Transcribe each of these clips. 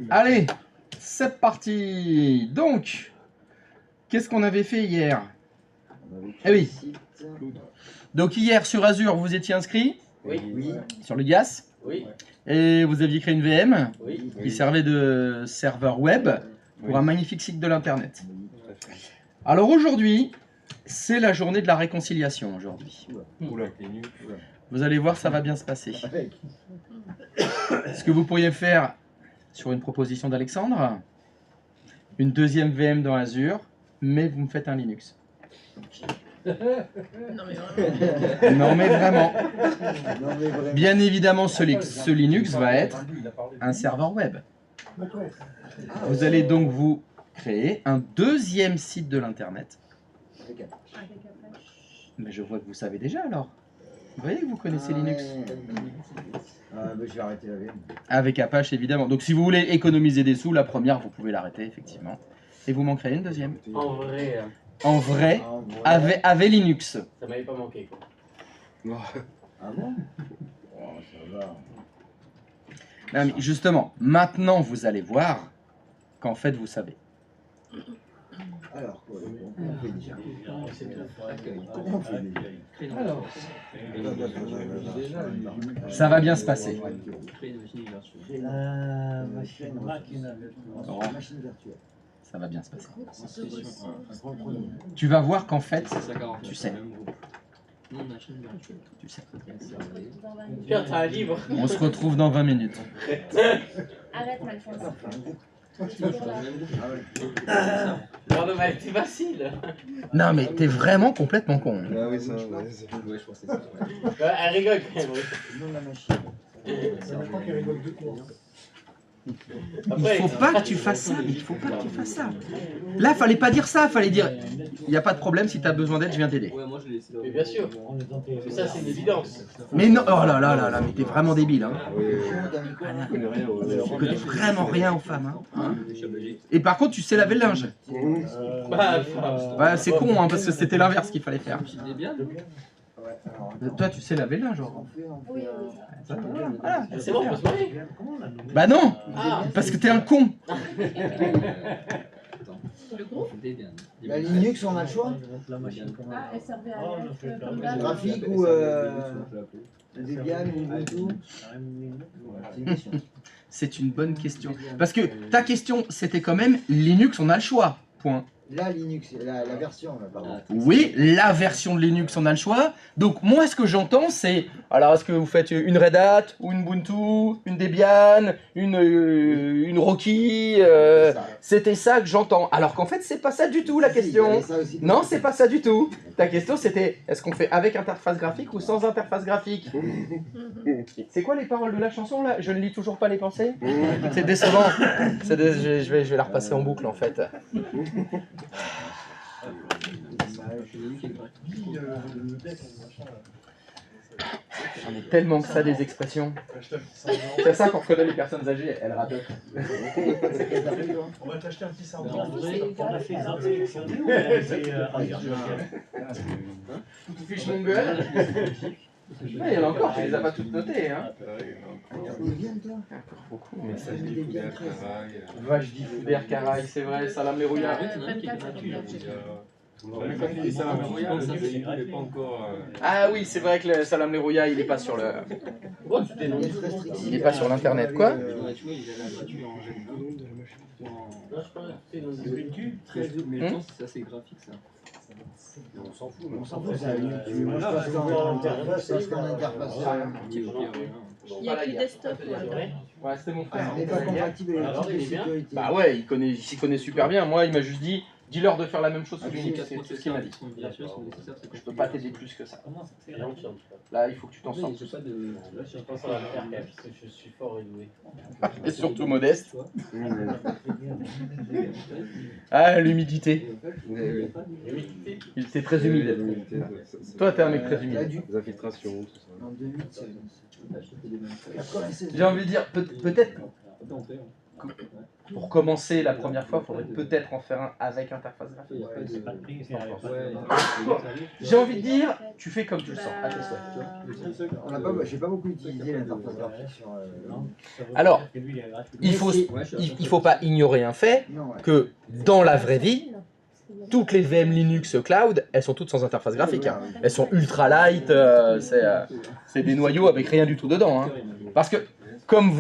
Allez, c'est parti. Donc, qu'est-ce qu'on avait fait hier? Eh oui. Donc hier sur Azure, vous étiez inscrit? Oui. Sur le GAS? Oui. Et vous aviez créé une VM Oui. qui servait de serveur web pour un magnifique site de l'internet. Alors aujourd'hui, c'est la journée de la réconciliation aujourd'hui. Vous allez voir, ça va bien se passer. Ce que vous pourriez faire sur une proposition d'Alexandre, une deuxième VM dans Azure, mais vous me faites un Linux. Non mais vraiment. Bien évidemment, ce Linux va être un serveur web. Vous allez donc vous créer un deuxième site de l'internet. Mais je vois que vous savez déjà alors. Vous voyez que vous connaissez Linux. Je vais arrêter la VM. Avec Apache évidemment. Donc si vous voulez économiser des sous, la première vous pouvez l'arrêter effectivement. Et vous m'en créez une deuxième. En vrai, avec Linux. ça m'avait pas manqué quoi. Ah bon? Oh, ça va. Non, mais justement, maintenant vous allez voir qu'en fait vous savez. Alors, quoi, on fait déjà. Comment on fait déjà? Alors, Ça va bien se passer. Machine virtuelle. Ça va bien se passer. Tu vas voir qu'en fait, tu sais. Tu sais. Pierre, t'as un livre. On se retrouve dans 20 minutes. Arrête, Malfonse. Non, mais c'est facile. Non mais t'es vraiment complètement con. Ah oui, ça, ouais, Ouais, je pensais ça. Elle rigole quand même. Non, la machine. Il faut pas que tu fasses ça. Il faut pas que tu fasses ça. Là, fallait pas dire ça. Fallait dire, il n'y a pas de problème. Si t'as besoin d'aide, je viens t'aider. Mais bien sûr. Mais ça, c'est une évidence. Mais non. Oh là là là là. Mais t'es vraiment débile. Hein. Je Tu connais vraiment rien aux femmes. Hein. Et par contre, tu sais laver le linge. Ouais, c'est con, hein, parce que c'était l'inverse qu'il fallait faire. Toi, tu sais laver le linge, genre. Oui, Voilà, C'est bon, on peut se marier. Bah non, Ah. parce que t'es un con. Le groupe. La Linux, on a le choix? Ah, elle servait à rien. Comme d'hab. Graphique ou Debian ou Ubuntu? C'est une question. C'est une bonne question. Parce que ta question, c'était quand même Linux, on a le choix. Point. La Linux, la version, là, pardon. Oui, la version de Linux, on a le choix. Donc moi, ce que j'entends, c'est... Alors, est-ce que vous faites une Red Hat, ou une Ubuntu, une Debian, une Rocky C'était ça que j'entends. Alors qu'en fait, c'est pas ça du tout, la question. Non, c'est pas ça du tout. Ta question, c'était, est-ce qu'on fait avec interface graphique ou sans interface graphique? C'est quoi les paroles de la chanson, là? Je ne lis toujours pas les pensées. C'est décevant. Je vais la repasser en boucle, en fait. J'en ai tellement que ça des expressions. C'est ça qu'on reconnaît les personnes âgées, elles radotent. On va t'acheter un petit cerveau. On a fait Fiche mon gueule. Il y en a encore, tu les as pas toutes notées. Hein. Encore beaucoup. Mais ça, Vache d'Ifouder, Caraï, c'est vrai, Salam les rouillards. Ah oui, c'est vrai que le Salam les rouillards, il est pas sur le. Il est pas sur l'internet, quoi. Ça c'est graphique ça. On s'en fout. On s'en fout, ça. Moi, je passe dans l'interface. Il y a que desktop. Ouais, c'était mon frère. Il n'est pas compatible avec le type de sécurité. Bah ouais, il s'y connaît super bien. Moi, il m'a juste dit, dis-leur de faire la même chose sur Linux. C'est tout ce qu'il m'a dit. Je peux pas t'aider plus que ça. Là, il faut que tu t'en sortes. Je pense à la faire parce que je suis fort et doué. Et surtout modeste. Ah, l'humidité. C'est très humide. Toi, t'es un mec très humide. Les infiltrations, tout ça. En 2008, J'ai envie de dire, peut-être pour commencer la première fois, il faudrait peut-être en faire un avec interface graphique. Il y a pas de- Pas de prix, c'est Ouais, J'ai envie de dire, tu fais comme tu le sens. Bah, à tes souhaits. J'ai pas beaucoup utilisé l'interface graphique sur. Alors, que lui, il est gratuit. Il faut, Ouais, je suis il faut pas ignorer un fait Non, ouais. que dans la vraie vie, toutes les VM Linux Cloud, elles sont toutes sans interface graphique. Hein. Elles sont ultra light, c'est des noyaux avec rien du tout dedans. Hein. Parce que, comme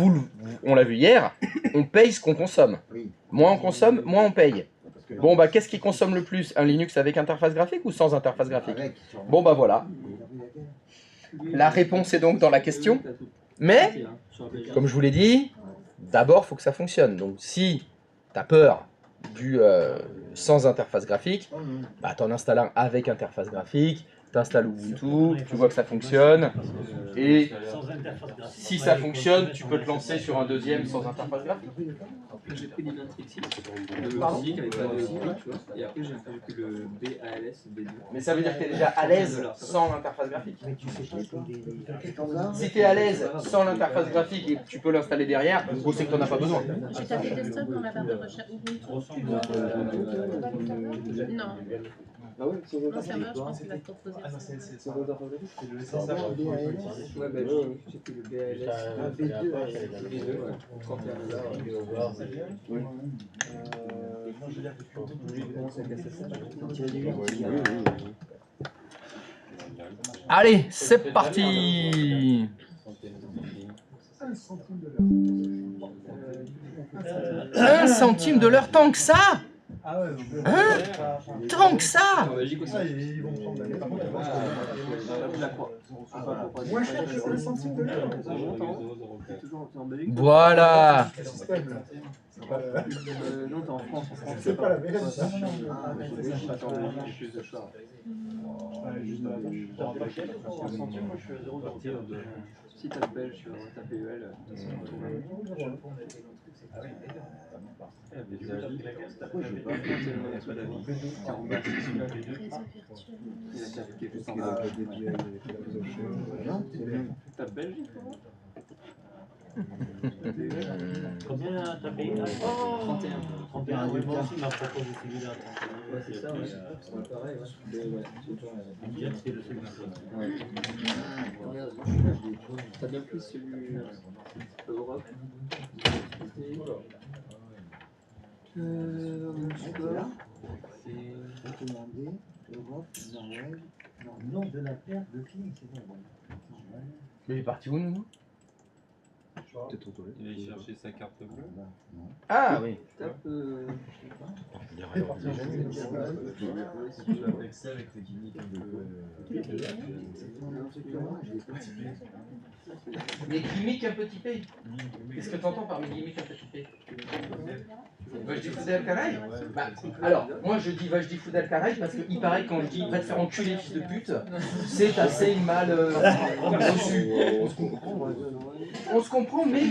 on l'a vu hier, on paye ce qu'on consomme. Oui. Moins on consomme, moins on paye. Parce que- Bon bah qu'est-ce qui consomme le plus? Un Linux avec interface graphique ou sans interface graphique? Avec, sûrement. Bon bah voilà. La réponse est donc dans la question. Mais, comme je vous l'ai dit, d'abord il faut que ça fonctionne. Donc si tu as peur du sans interface graphique, bah t'en installes un avec interface graphique, t'installes Ubuntu, tu vois que ça fonctionne, et Sans interface graphique. si ça fonctionne, tu peux te lancer sur un deuxième sans interface graphique. Après, j'ai pris l'Inatrix, le Pardon Basic avec pas de bruit, tu vois. Et après, j'ai pris le BALS B2. Mais ça veut dire que tu es déjà à l'aise sans l'interface graphique. Mais tu sais pas, toi, des standards. Si tu es à l'aise sans l'interface graphique et que tu peux l'installer derrière, c'est que tu n'en as pas besoin. J'ai tapé desktop dans la barre de recherche Ubuntu. Non. Ah ouais, c'est Non, serveur, je pense qu'il va te proposer. Ouais, bah, j'ai pris le BALS B2, ouais, 31 Allez, c'est parti. 1 centime de l'heure, tant que ça? Hein? Tant que ça? En Belgique aussi. Ils vont prendre la par contre, Moins cher que 1 centime de l'heure. Toujours en Belgique. Voilà. Non, t'es en France. c'est pas la même. Attends, j'ai plus de choix. Si t'as le belge, tu vas taper EL. Pourquoi je veux pas Non, c'est bien. T'as Belgique, toi? Combien t'as payé là? 31. 31, oui, moi aussi, ma proposé celui-là. Ouais, c'est ça, ouais. C'est pareil, ouais. Bien, c'est le second. Regarde, t'as bien pris celui Europe. Là, recommander, Europe, Norvège. Non, de la perte de qui? C'est bon. Mais il est parti où, nous? Peut-être aux toilettes. Il allait chercher sa carte bleue. Ah oui. Tape. Vexé avec les gimmicks de. Les gimmicks un petit P. Qu'est-ce que tu entends par mes gimmicks un petit P? Vajdi Foudel Karaï? Bah, alors, moi je dis Vajdi Foudel Karaï parce qu'il paraît que quand je dis va te faire enculer, fils de pute, c'est assez mal reçu. On se comprend, mais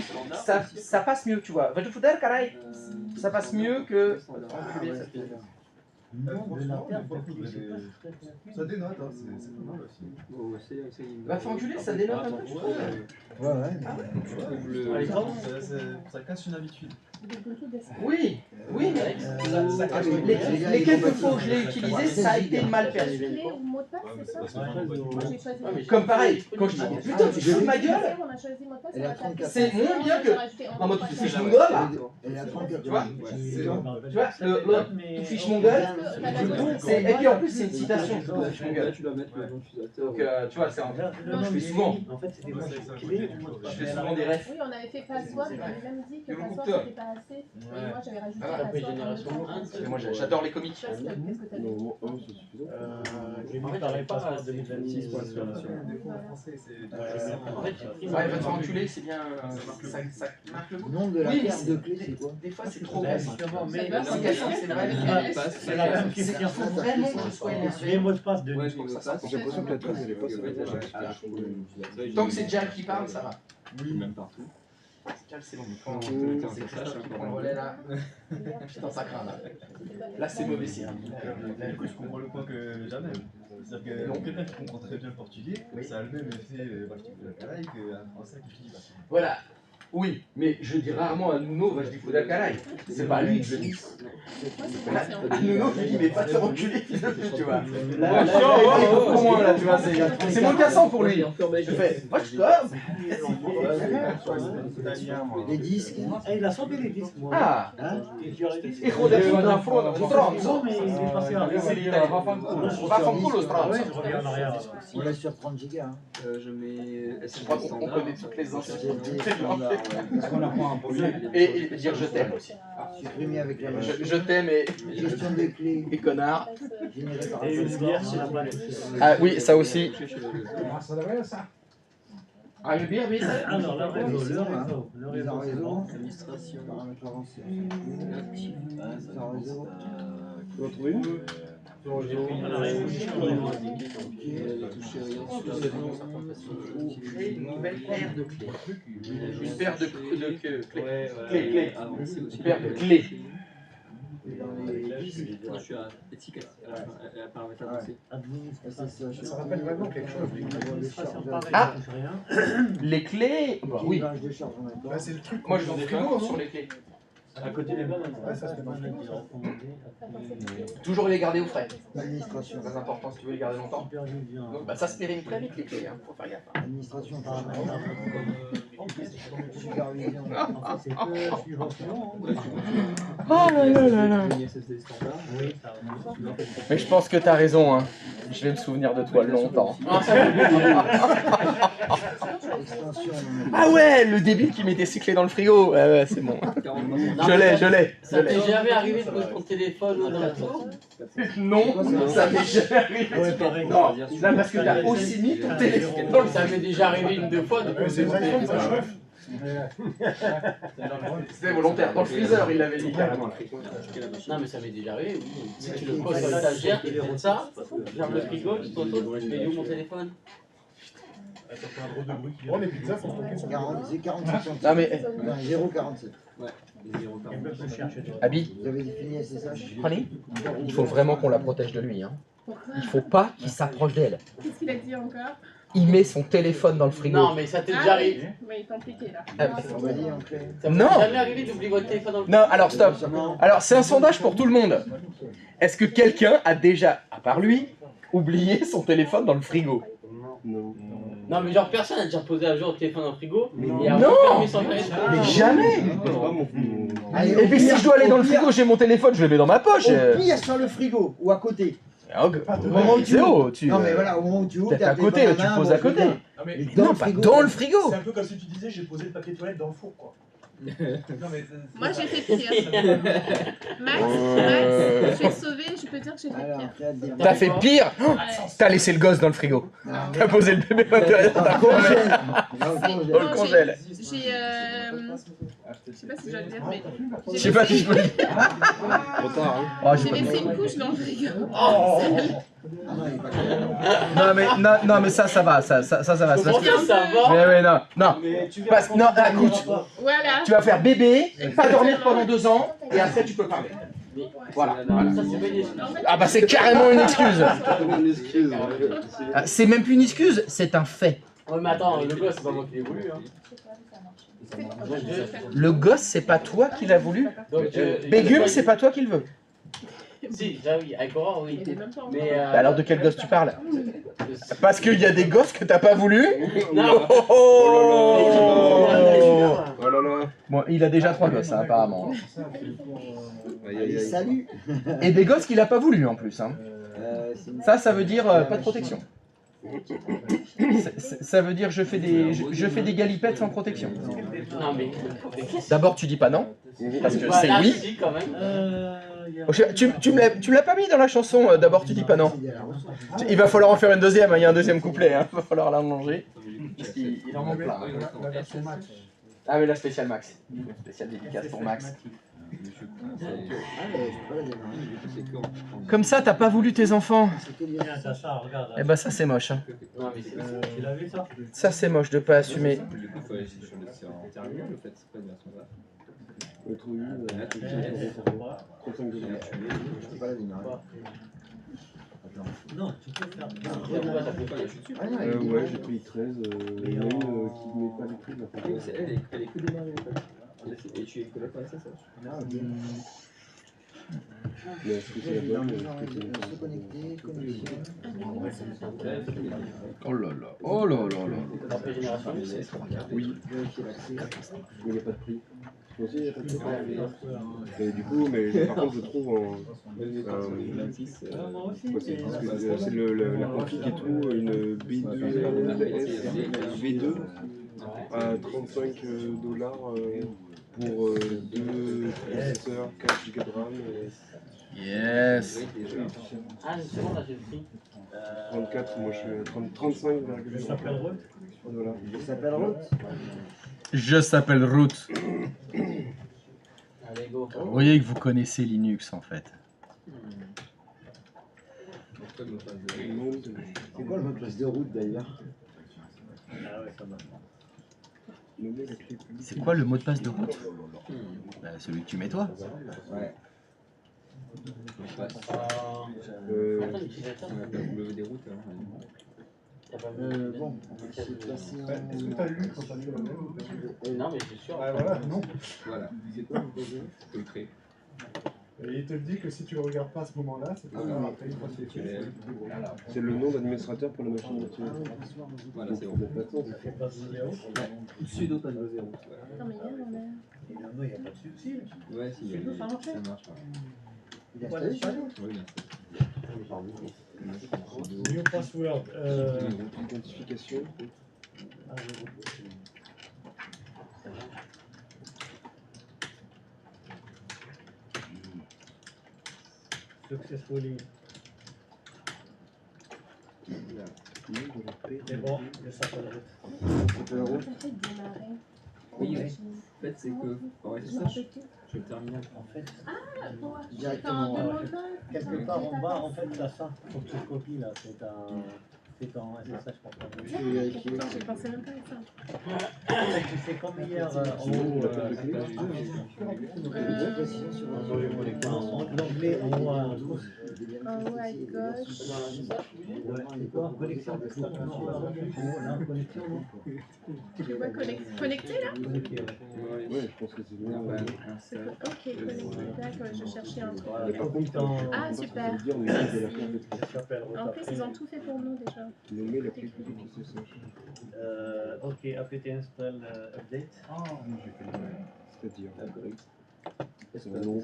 ça passe mieux, tu vois. Vajdi Foudel Karaï, ça passe mieux que enculer, ça fait. Non, de la perte de qui? Ça dénote, hein, c'est pas mal aussi. Va faire enculer, ça dénote un peu, je trouve. Ouais, ouais. Tu trouves le. Ça casse une habitude. Oui, oui, mais les quelques fois où je l'ai utilisé, ça a été mal perçu. Clé ou mot de passe, c'est ça? Moi, j'ai choisi. Comme pareil, quand je dis putain, tu fous de ma gueule, On a choisi mot de passe, Elle est on à a tapé. 34. c'est moins bien que en mode tu fiches mon gueule là. Elle est à 34. Tu vois, C'est bon. tu vois, tu fiches mon gueule, et puis en plus c'est une citation, tu fiches mon Là, gueule. tu dois mettre le nom utilisateur. Donc tu vois, c'est un. Je fais souvent. En fait, c'est des mots clés. Je fais souvent des refs. Oui, on avait fait password, on avait même dit que Le password boucleur. c'était pas assez. Et moi j'avais rajouté Ah, après, password. génération Parce que moi j'adore les comics. Qu'est-ce que t'as dit? J'ai mis par les passeports 2026 pour Des fois en français, c'est. En fait, j'ai pris Ouais, va te faire enculer, c'est bien. Ça marque le Le coup. nom de la Oui, mais carte de clé, c'est quoi? des fois c'est trop Ouais, gros. justement, mais L'application, c'est vrai. c'est la même C'est question. qu'il faut vraiment que je sois Les énervé. mots de passe de Ouais, Nico. je passe. J'ai l'impression que la trace, elle est pas Tant que c'est Jack qui parle, ça va. Oui, même partout. Pascal, c'est bon. C'est Christophe qui prend le relais là. Putain, ça craint là. Là, c'est mauvais signe. Du coup, je comprends le point que jamais. C'est-à-dire que quelqu'un qui comprend très bien le portugais, ça a le même effet, je te fais la caraï, qu'un français qui finit pas. Voilà. Oui, mais je dis rarement à Nuno, va, je dis Fouda Kalai. C'est pas lui que je dis. Nuno, je lui dis, mais pas te faire enculer, fils de pute, tu vois. Là, il est beaucoup moins, là, tu vois, c'est moins cassant pour lui. Je fais, moi je t'offre. Les disques. Eh, il a sauté les disques, moi. Ah, Hein? hijo de una stronzo. Mais il est passé à C'est l'italien, vaffanculo stronzo. Je reviens en arrière. On laisse sur 30 gigas. Hein. Je mets Je crois qu'on connaît toutes les insultes. Est-ce qu'on apprend un peu Et dire je t'aime aussi. supprimer avec la main. Je t'aime et Gestion des clés. connard. Générée par Et une bière, c'est la palette. Ah oui, ça aussi. Ah, Ah, une bière, vite. Alors, là, Le réseau, le mise en réseau. réseau. administration. Paramètres avancés. Mise en réseau. Une nouvelle paire de clés. Une paire de clés. Clés. Une paire de clés. Je suis à étiquette, à paramètres avancés. Ça rappelle vraiment quelque chose. Ah, les clés. Bah, oui. De charge en même temps. Bah, c'est le truc. Moi je vous fais un sur les clés. À côté des balles, Ouais, ça se fait pas. Toujours les garder au frais. Administration. Très important si tu veux les garder longtemps. Donc bah ça se périme très vite les clés, hein. Faut faire gaffe. Administration. Supervision. C'est que suivant sinon. Oh là là là là. SSD standard. Oui, ça va. Mais je pense que t'as raison, hein. Je vais me souvenir de toi longtemps. Extension. Ah ouais, le débile qui mettait ses clés dans le frigo. Ouais, ouais, c'est bon. Je l'ai. Ça t'est jamais arrivé de poser ton téléphone dans la tour? Non, ça m'est jamais arrivé. Ouais, pareil. Non, là parce que t'as aussi mis ton téléphone. Non, ça m'est déjà arrivé une, deux fois de poser mon téléphone. C'était volontaire. Dans le freezer, il l'avait dit carrément. Non, mais ça m'est déjà arrivé, oui. Si tu le poses sur l'étagère, tu fais ça, tu fermes le frigo, tu t'autos, tu mets où mon téléphone? Oh, les pizzas sont stockées sur 40, 47. Non mais, 0,47. Ouais, 0,40. Abby, Vous avez défini SSH? Honey, il faut vraiment qu'on la protège de lui. Hein. Il faut pas qu'il s'approche d'elle. Qu'est-ce qu'il a dit encore? Il met son téléphone dans le frigo. Non, mais ça t'est déjà arrivé. Oui, il est compliqué là. On va dire en clé. Ça m'est Non. jamais arrivé d'oublier votre téléphone dans le Non, alors stop. Alors c'est un sondage pour tout le monde. Est-ce que quelqu'un a déjà, à part lui, oublié son téléphone dans le frigo? Non, mais genre personne n'a déjà posé un jour le téléphone dans le frigo et a Non. refermé sans faire exprès. Mais jamais. Allez, Et puis si je dois aller dans le frigo, j'ai mon téléphone, je le mets dans ma poche. Au pire sur le frigo ou à côté. Au moment où tu ouvres, tu. Non mais voilà, au moment où tu ouvres, Peut-être t'as à le côté, téléphone tu à le main, poses bon, à côté. je veux dire. Ah, mais Dans Non, le pas frigo. dans le frigo. c'est un peu comme si tu disais j'ai posé le papier toilette dans le four, quoi. Non, mais Moi j'ai fait pire. Max, je vais te sauver, je peux dire que j'ai fait Alors, pire. créate des T'as fait pire. Ouais. T'as laissé le gosse dans le frigo. T'as posé le bébé dans Dans le congèle. Dans le C'est- congèle. Dans le non, congèle. J'ai. Je sais pas si je dois le dire, mais. Je sais pas si je peux le dire. Oh, j'ai J'ai pas laissé dit. une couche dans le frigo. Ah non, il est pas clair. Non mais ça va, ça va. C'est parce Comment que. ça va? Mais ouais, non. mais tu Parce que non, écoute, Voilà. tu vas faire bébé, pas dormir pendant 2 ans, et après tu peux parler. Voilà. Ça, c'est pas une En fait, Ah bah c'est carrément une excuse. Ah, c'est même plus une excuse, c'est un fait. Ouais, mais attends, le gosse, c'est pas moi qui l'ai voulu. Hein. Le gosse, c'est pas toi qui l'as voulu. Donc, Bégume, c'est pas toi qui le veux. Si, déjà oui, avec Aurore, oui. il est même pas en Mais. Bah alors de quel gosse tu parles? Parce qu'il y a des gosses que t'as pas voulu. Non. Oh là là. Bon, il a déjà 3 gosses hein, apparemment. Allez, salut. Et des gosses qu'il a pas voulu en plus. Hein. C'est une- Ça veut dire pas de protection. Ça veut dire je fais des galipettes sans protection. Non, mais. D'abord tu dis pas non, parce que Bah, c'est là, oui. si, quand même. Oh, tu me l'as pas mis dans la chanson, d'abord tu dis pas non. Il va falloir en faire une deuxième, hein, il y a un deuxième couplet, hein. Il va falloir l'allonger. Parce qu'il en manque plein. la version max. Ah mais la spéciale Max. Spéciale dédicace pour Max. Ah, je peux pas la démarrer. Comme ça t'as pas voulu tes enfants. C'est que des- Tiens, ça, regarde. Eh ben ça c'est moche. Hein. Non, mais c'est. Tu l'as vu ça? Ça c'est moche de pas assumer. Du coup, faut aller sur le en terminal, en fait, c'est pas une version là. Je peux pas la démarrer. Non, tu peux faire. Ouais, j'ai pris 13. Il y en a une qui met pas les prix. Oui, c'est elle, elle est que démarrée en fait. Et tu es que là pour ça, ça. Mais est-ce que c'est la bonne Se connecter, connexion. Oh là là, oh là là là. Après génération, Oui, Vérifier l'accès. mais il n'y a pas de prix. Moi aussi, il n'y a pas de prix. Et du coup, mais par contre, je trouve en. Moi aussi. Ouais, c'est la config et tout, une B2 V2 à 35 dollars pour 2 processeurs, 4 Go de RAM, Yes. Ah, c'est bon, là j'ai le prix. 34, moi je suis à Je 35,5 s'appelle Ruth. dollars. Il s'appelle Ruth. Je s'appelle Root. Allez, go. Vous voyez que vous connaissez Linux en fait. C'est quoi le mot de passe de route d'ailleurs? Ah ouais, ça marche. Nommer la clé publique. C'est quoi le mot de passe de route? Bah, celui que tu mets toi. Ouais. Attends, l'utilisateur, Des routes. t'as pas vu Bon, c'est passé en. Est-ce que tu as lu quand tu as lu la même? Non, mais je suis sûr. Ah voilà, non. Voilà. C'est quoi le projet? Faut le créer. Et il te dit que si tu le regardes pas à ce moment-là, c'est pas grave, après une fois que c'est fait. C'est le nom d'administrateur pour la machine virtuelle. Voilà, c'est bon. Ça fait pas de sens. C'est pas de zéro. Pseudo pas de zéro. Non, mais hier, on a. Il n'y a pas de souci. Ouais, si, Ça marche. ça marche. Il a installé ça? Oui, New password. Identification. Successfully. C'est bon, je s'appelle Ruth. s'appelle Ruth. Ça fait démarrer. Oui, en fait, c'est que. Ouais, c'est ça, je le terminal. En fait, Directement. quelque part en bas, en fait, t'as ça. Faut que tu le copies là. C'est en SSH pour toi. Je vais vérifier. Je pensais même pas à ça. Tu sais comme hier en haut. Précision sur L'onglet en haut à En haut à gauche. c'est quoi? Connexion. Là, connexion, non? Tu vois connecté là? Connecté, ouais. Ouais, je pense que c'est le nom. Ok, connecté. D'accord, je cherchais un truc. Mais par contre, Ah, super. je peux te dire, on essaie de la faire Ça s'appelle Ruth. En plus, ils ont tout fait pour nous déjà. nommer la clé publique SSH. Ok, apt install update. C'est-à-dire. C'est un nom.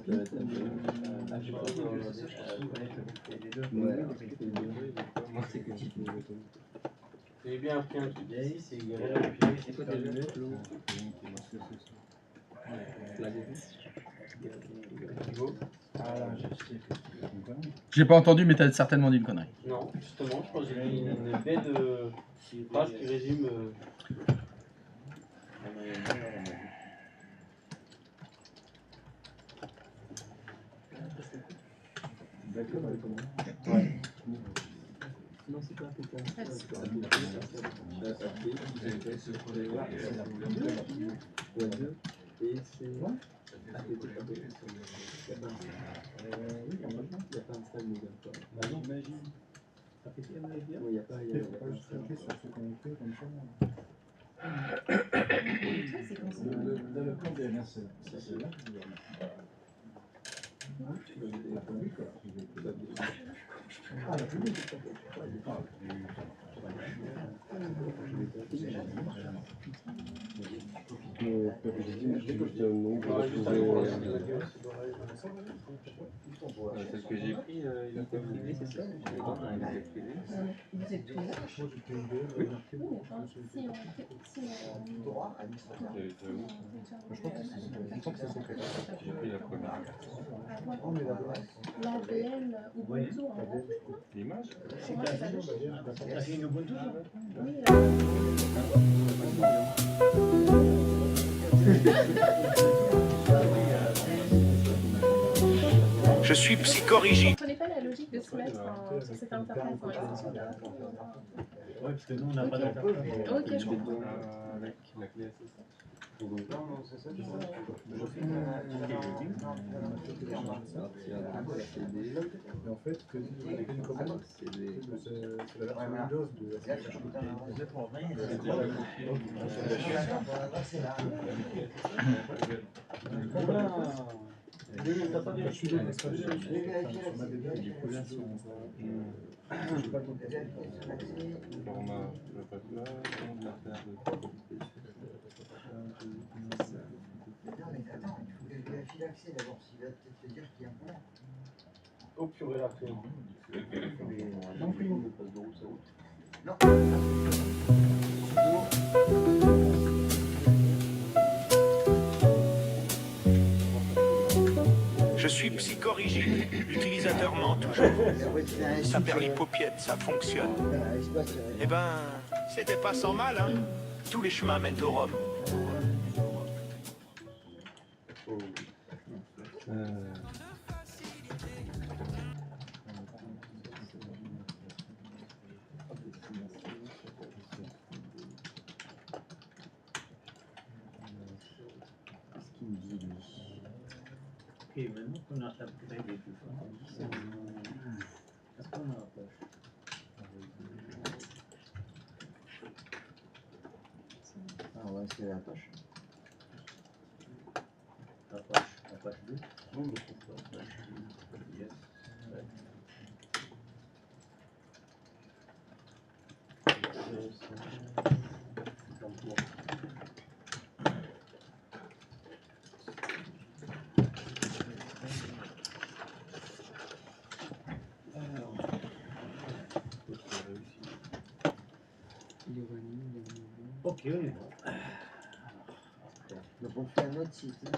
J'ai bien appris un truc ici, c'est C'est quoi ta lunette, là? J'ai pas entendu, mais t'as certainement dit une connerie. Non, justement, je crois que j'ai mis une baie de phrase qui résume. D'accord, Non, c'est pas apt. Et c'est. Il n'y a pas un stade moderne. Bah non, imagine. APT, elle m'allait bien. Il n'y a pas. Il faut pas juste cliquer sur se connecter comme ça. Dans le plan DNS, c'est là que tu dois. Ah, la publique. Celle que j'ai pris, il était privé, c'est ça? Il était privé. Vous êtes tous là? Droit, administrateur. Je crois que c'est secret. J'ai pris la première. On met l'adresse. L'ADN Ubuntu en haut. L'image? Pour moi, c'est la logique. T'as fait une Ubuntu, là? Oui, Je suis psychorigide. je comprenais pas la logique de se mettre sur cette interface en SSH. Ouais, parce que nous, on n'a pas d'interface. Ok, je comprends. avec la clé SSH. Non, non, c'est ça. Et en fait, que une commande, c'est la version Windows de SSH. T'as pas vérifié le message sur ma DB, Du coup, là, j'ai pas le temps de passer. alors on a le pack là, on a faire Non, mais attends, il faut vérifier l'accès d'abord, s'il va peut-être te dire qu'il y a un problème. Oh purée la crème. Non plus. Non. Je suis psychorigide. L'utilisateur ment toujours. Ça perd les paupiètes, ça fonctionne. Eh ben, c'était pas sans mal, hein. Tous les chemins mènent au Rhum. Ok, maintenant qu'on a upgrade et tout ça, est-ce qu'on a la poche? Ah ouais, c'est la poche. La poche 2? Non, mais c'est pas la poche. Yes. Ouais. Ok, on est bon. Donc on fait un autre site.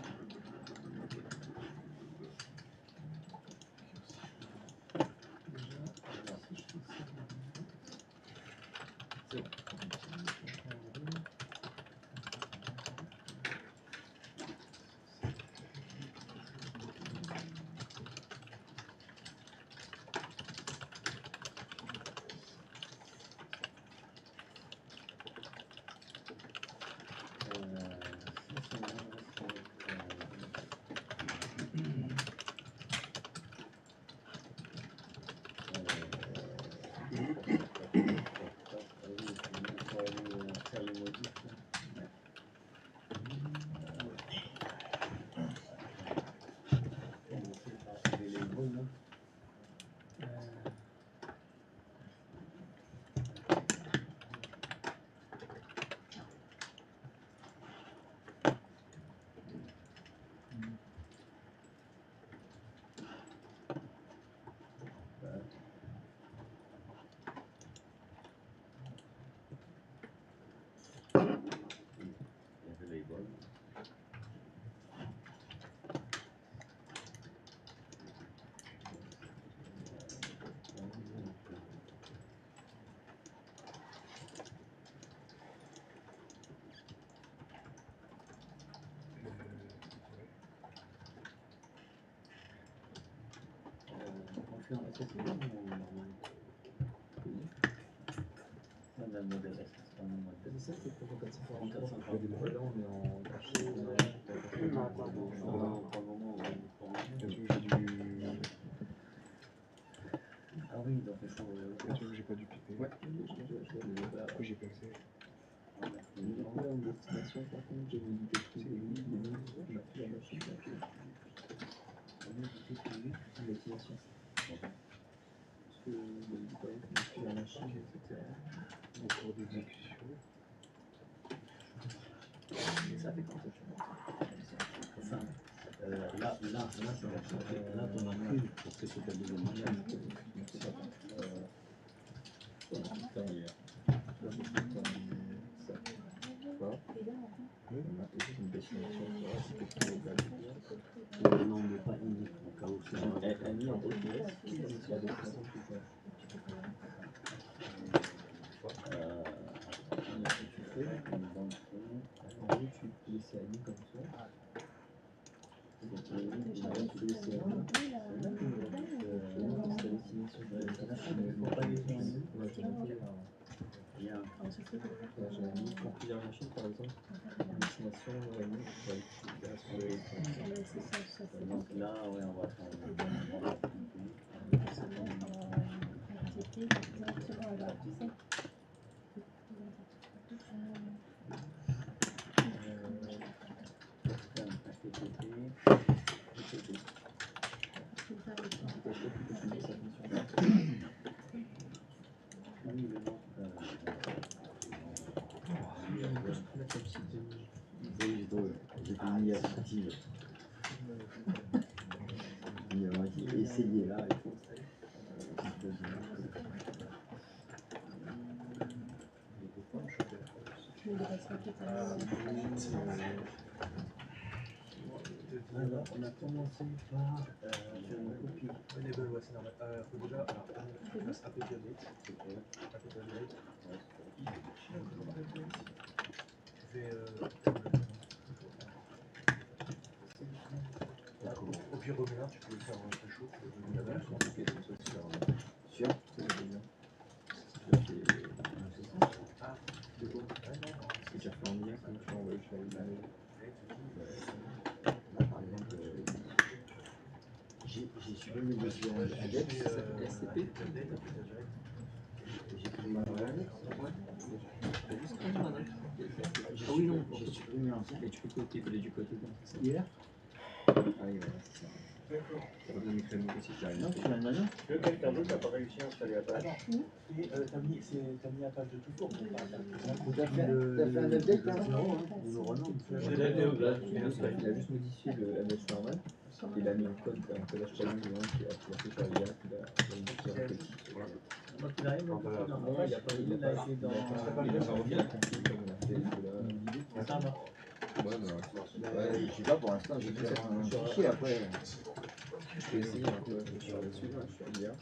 fait en SSD ou normal? On a le modèle S, c'est pas le même modèle. Ça, c'est pour 443. 443. Là, on est en archi. Ah oui, donc il faut. J'ai pas dû piper. Ouais. Du coup, j'ai pas accès. En destination, par contre, j'ai visité tous les livres, les livres, j'ai pris la machine. On a visité tous les livres, toutes les destinations. Parce que j'ai pris la machine, etc. En cours d'exécution. Ça fait quand ça? Enfin, là, c'est là qu'on a pris parce que c'était la deuxième machine. Une destination, c'était Non, mais pas unique, au cas où c'est elle mis en haut de l'Est, c'est la destination plus proche. Tu fais, dans le fond, en haut, tu peux laisser à comme ça. Tu laisses à c'est la destination. Il faut pas les faire. Bien. J'ai mis compilation. choisir une machine par exemple, destination, réunion, Donc là, ouais, on va faire J'étais mis à active. Essayez là, il faut. Alors, on a commencé par faire une copie. Enable, ouais, c'est normal. Faut déjà, alors, on passe un peu de diabète. Un peu de diabète. Tu fais au pire Roménard, tu peux le faire très chaud. Sûr? Ah, C'est bon. Si tu refais en lien, comme tu envoies sur le mail. Par exemple, j'ai supprimé le dossier index, ça s'appelle SCP. J'ai supprimé l'index. T'as juste supprimé l'index. Ah oui, non, j'ai supprimé l'ancien. Mais tu peux coller du côté comme ça. Hier? Ah oui, voilà, c'est ça. T'as pas besoin d'écrire le mot aussi, tu as rien. Non, tu l'as une maison? Que quelqu'un d'autre n'a pas réussi à installer la page. Et t'as mis la page de tout court. T'as fait un update là? Non, on le renom. Il a juste modifié le MS normal. Il a mis un code, un codage qui a fait sur l'IA, qu'il a Donc il arrive, non, il a pas remis la config comme on a fait là. ça va. Ouais, mais Ouais, je sais pas pour l'instant, j'ai fait un fichier après. je peux essayer un peu sur celui-là, sur l'IA.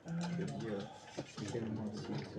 Je peux dire quel site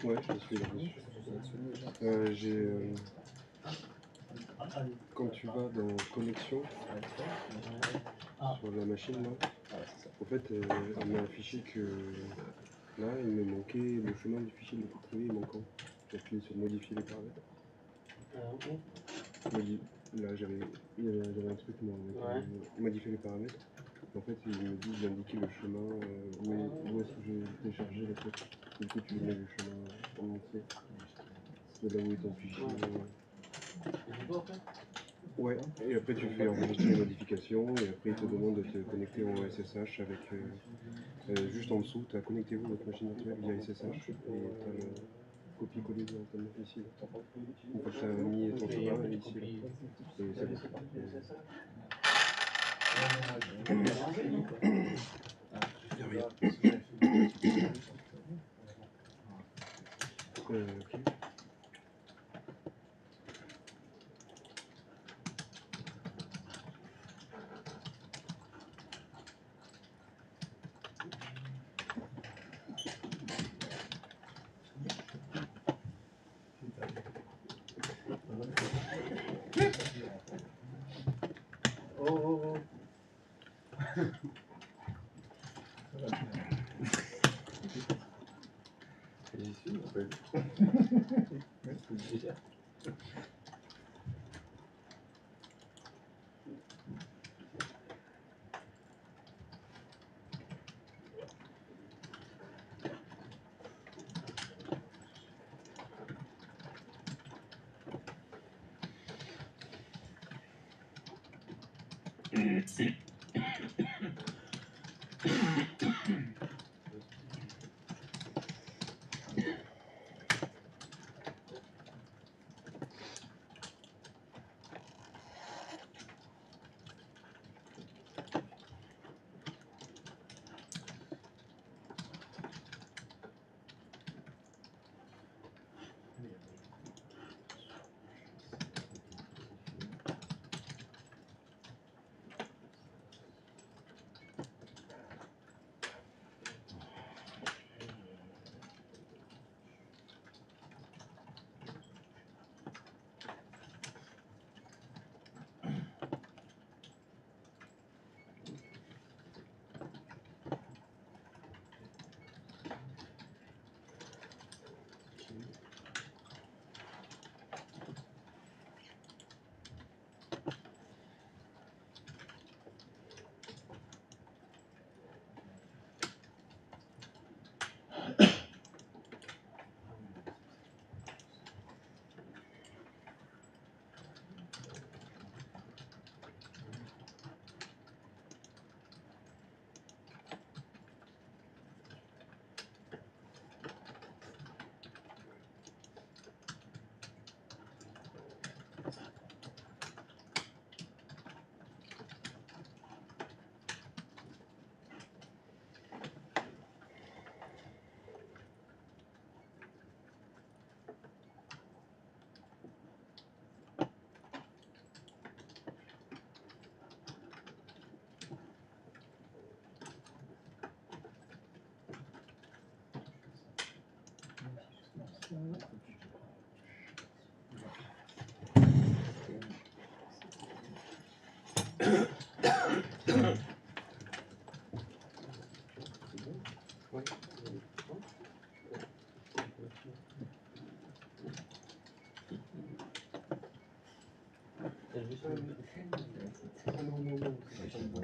Ouais, je suis là. Quand tu vas dans connexion sur la machine là, en fait, elle m'a affiché que là, il me manquait le chemin du fichier de privé manquant. J'ai appuyé sur modifier les paramètres. Là, j'avais un truc moi, avec, modifier les paramètres. En fait, il me dit d'indiquer le chemin, où est-ce que j'ai téléchargé le truc. Du coup, tu mets le chemin en entier. De là où est ton fichier. Ouais, et après tu fais enregistrer les modifications, et après il te demande de te connecter en SSH avec. Juste en dessous, tu as connectez-vous à votre machine virtuelle via SSH, et tu as le copier-coller directement ici. Une fois que tu as mis ton chemin ici, là. Et c'est bon. Ok. J'y suis en fait.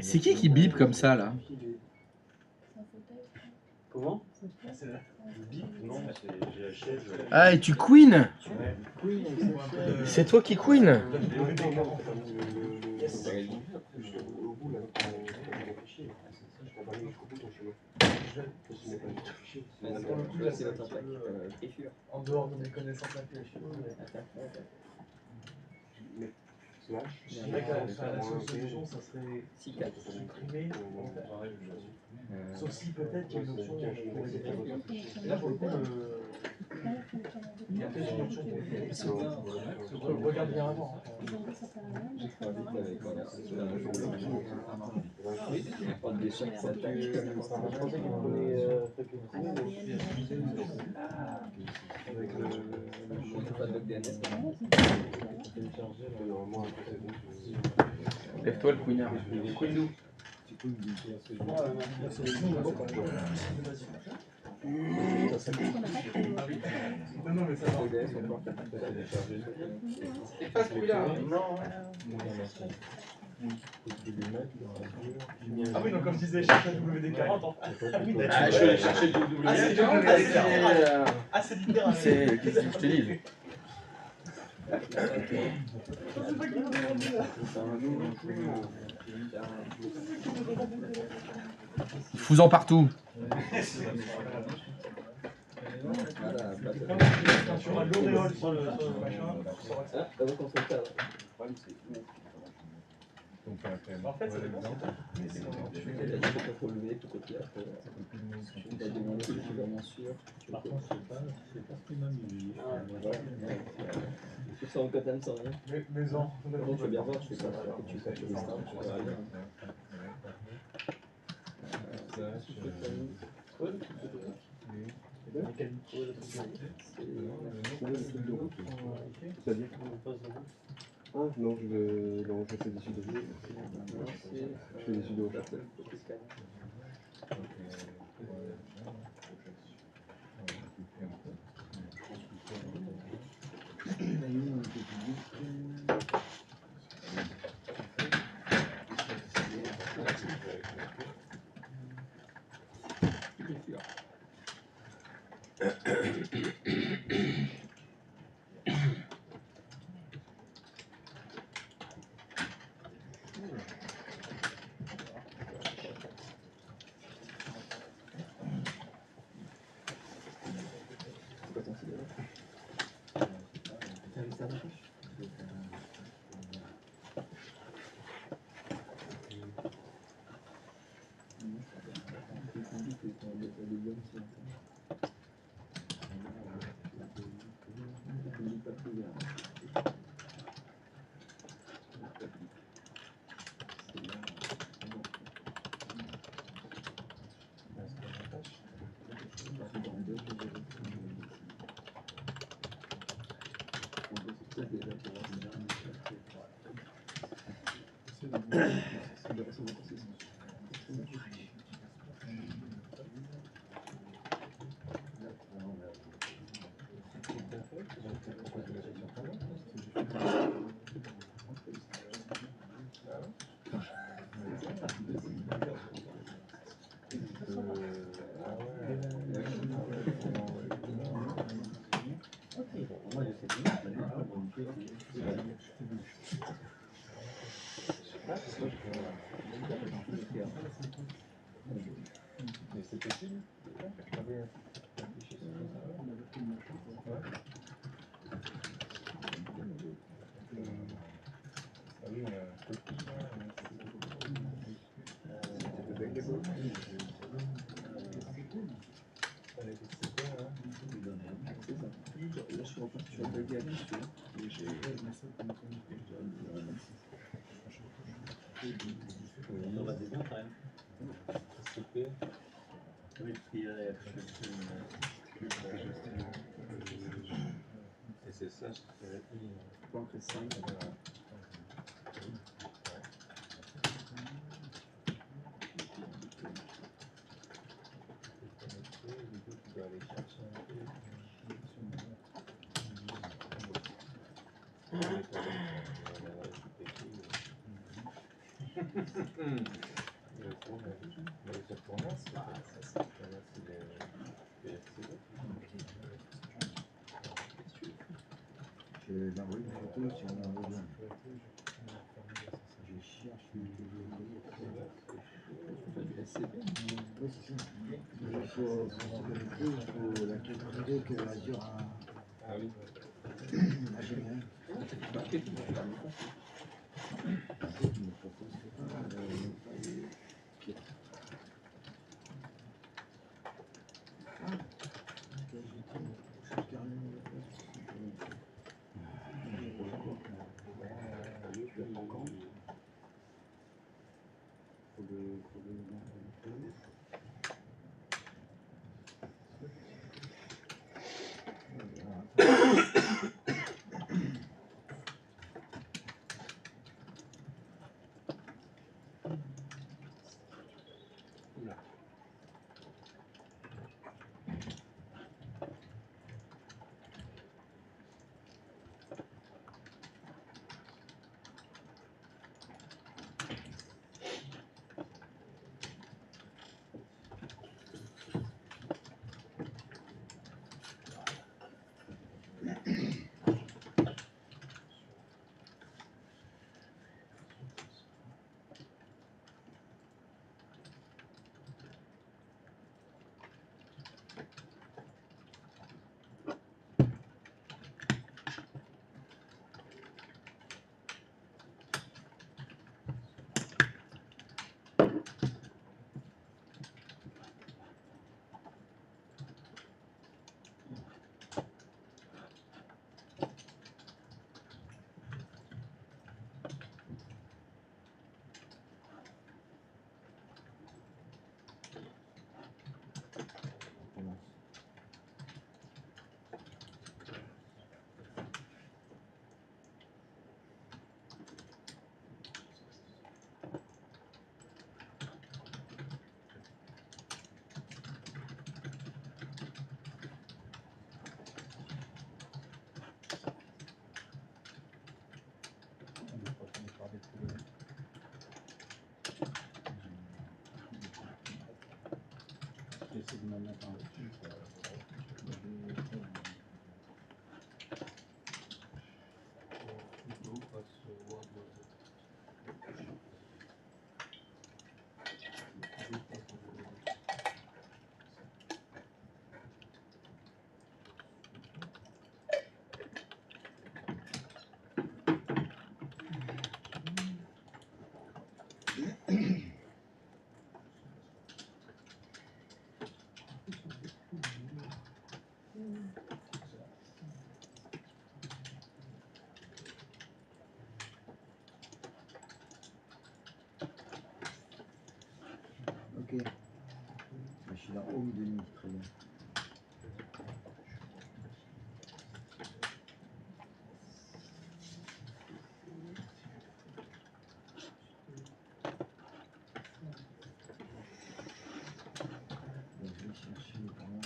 C'est qui bip comme ça là? Comment? Ah, et tu queen? C'est toi qui queen? En dehors de mes connaissances intellectuelles. Je dirais que la seule solution, ça serait supprimer. Sauf si peut-être qu'il y a une option pour les effets. Là, pour le coup, il y a peut-être une option pour les effets. Regarde bien avant. Lève-toi le queener. Queen Non, mais ça va. C'est pas celui-là. Non. Ah oui, donc comme je disais, cherche un WD-40. Ah, je suis allé chercher le double. Ah, c'est littéral. C'est. Qu'est-ce que je te dis? Fous-en partout. Sur l'auréole sur le machin. En fait, c'est bon. Par contre, c'est pas ce qui m'a mis. Tu sens que t'aimes sans rien. Maison. Tu vas bien voir, tu fais ça. Tu fais les stars, tu vas rien. C'est-à-dire ah non, je fais des sud je fais des sud Mais c'est possible. Là, je suis reparti sur le bagage. On va dedans quand même. Oui, parce qu'il y a la Et c'est ça, Banque 5. Je vais envoyer une photo si on en a besoin. Je cherche une oui, c'est ça. Il faut la capturer que Azure a généré. suis là, oh, Denis, très bien. Je vais chercher vraiment.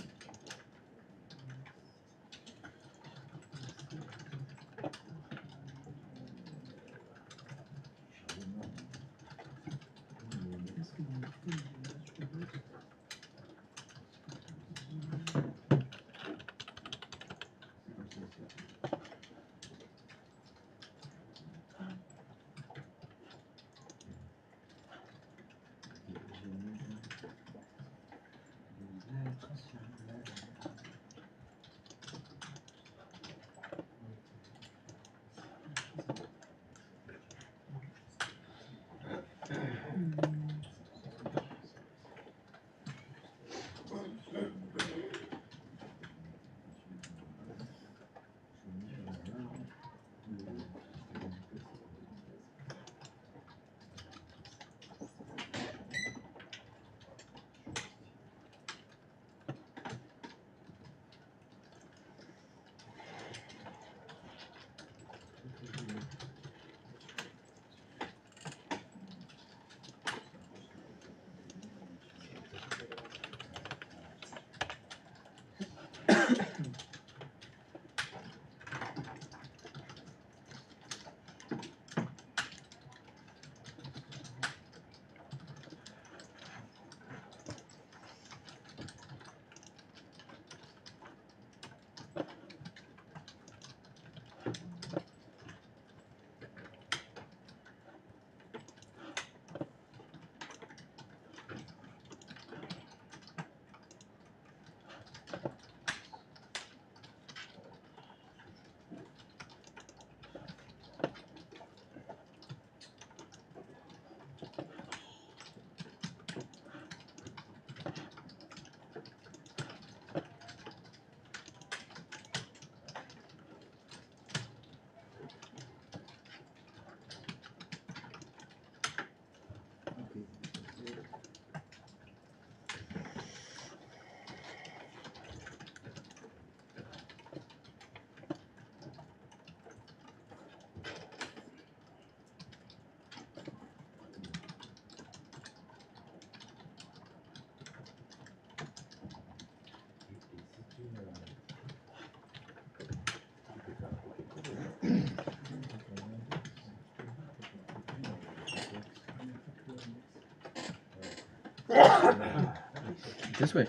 This way.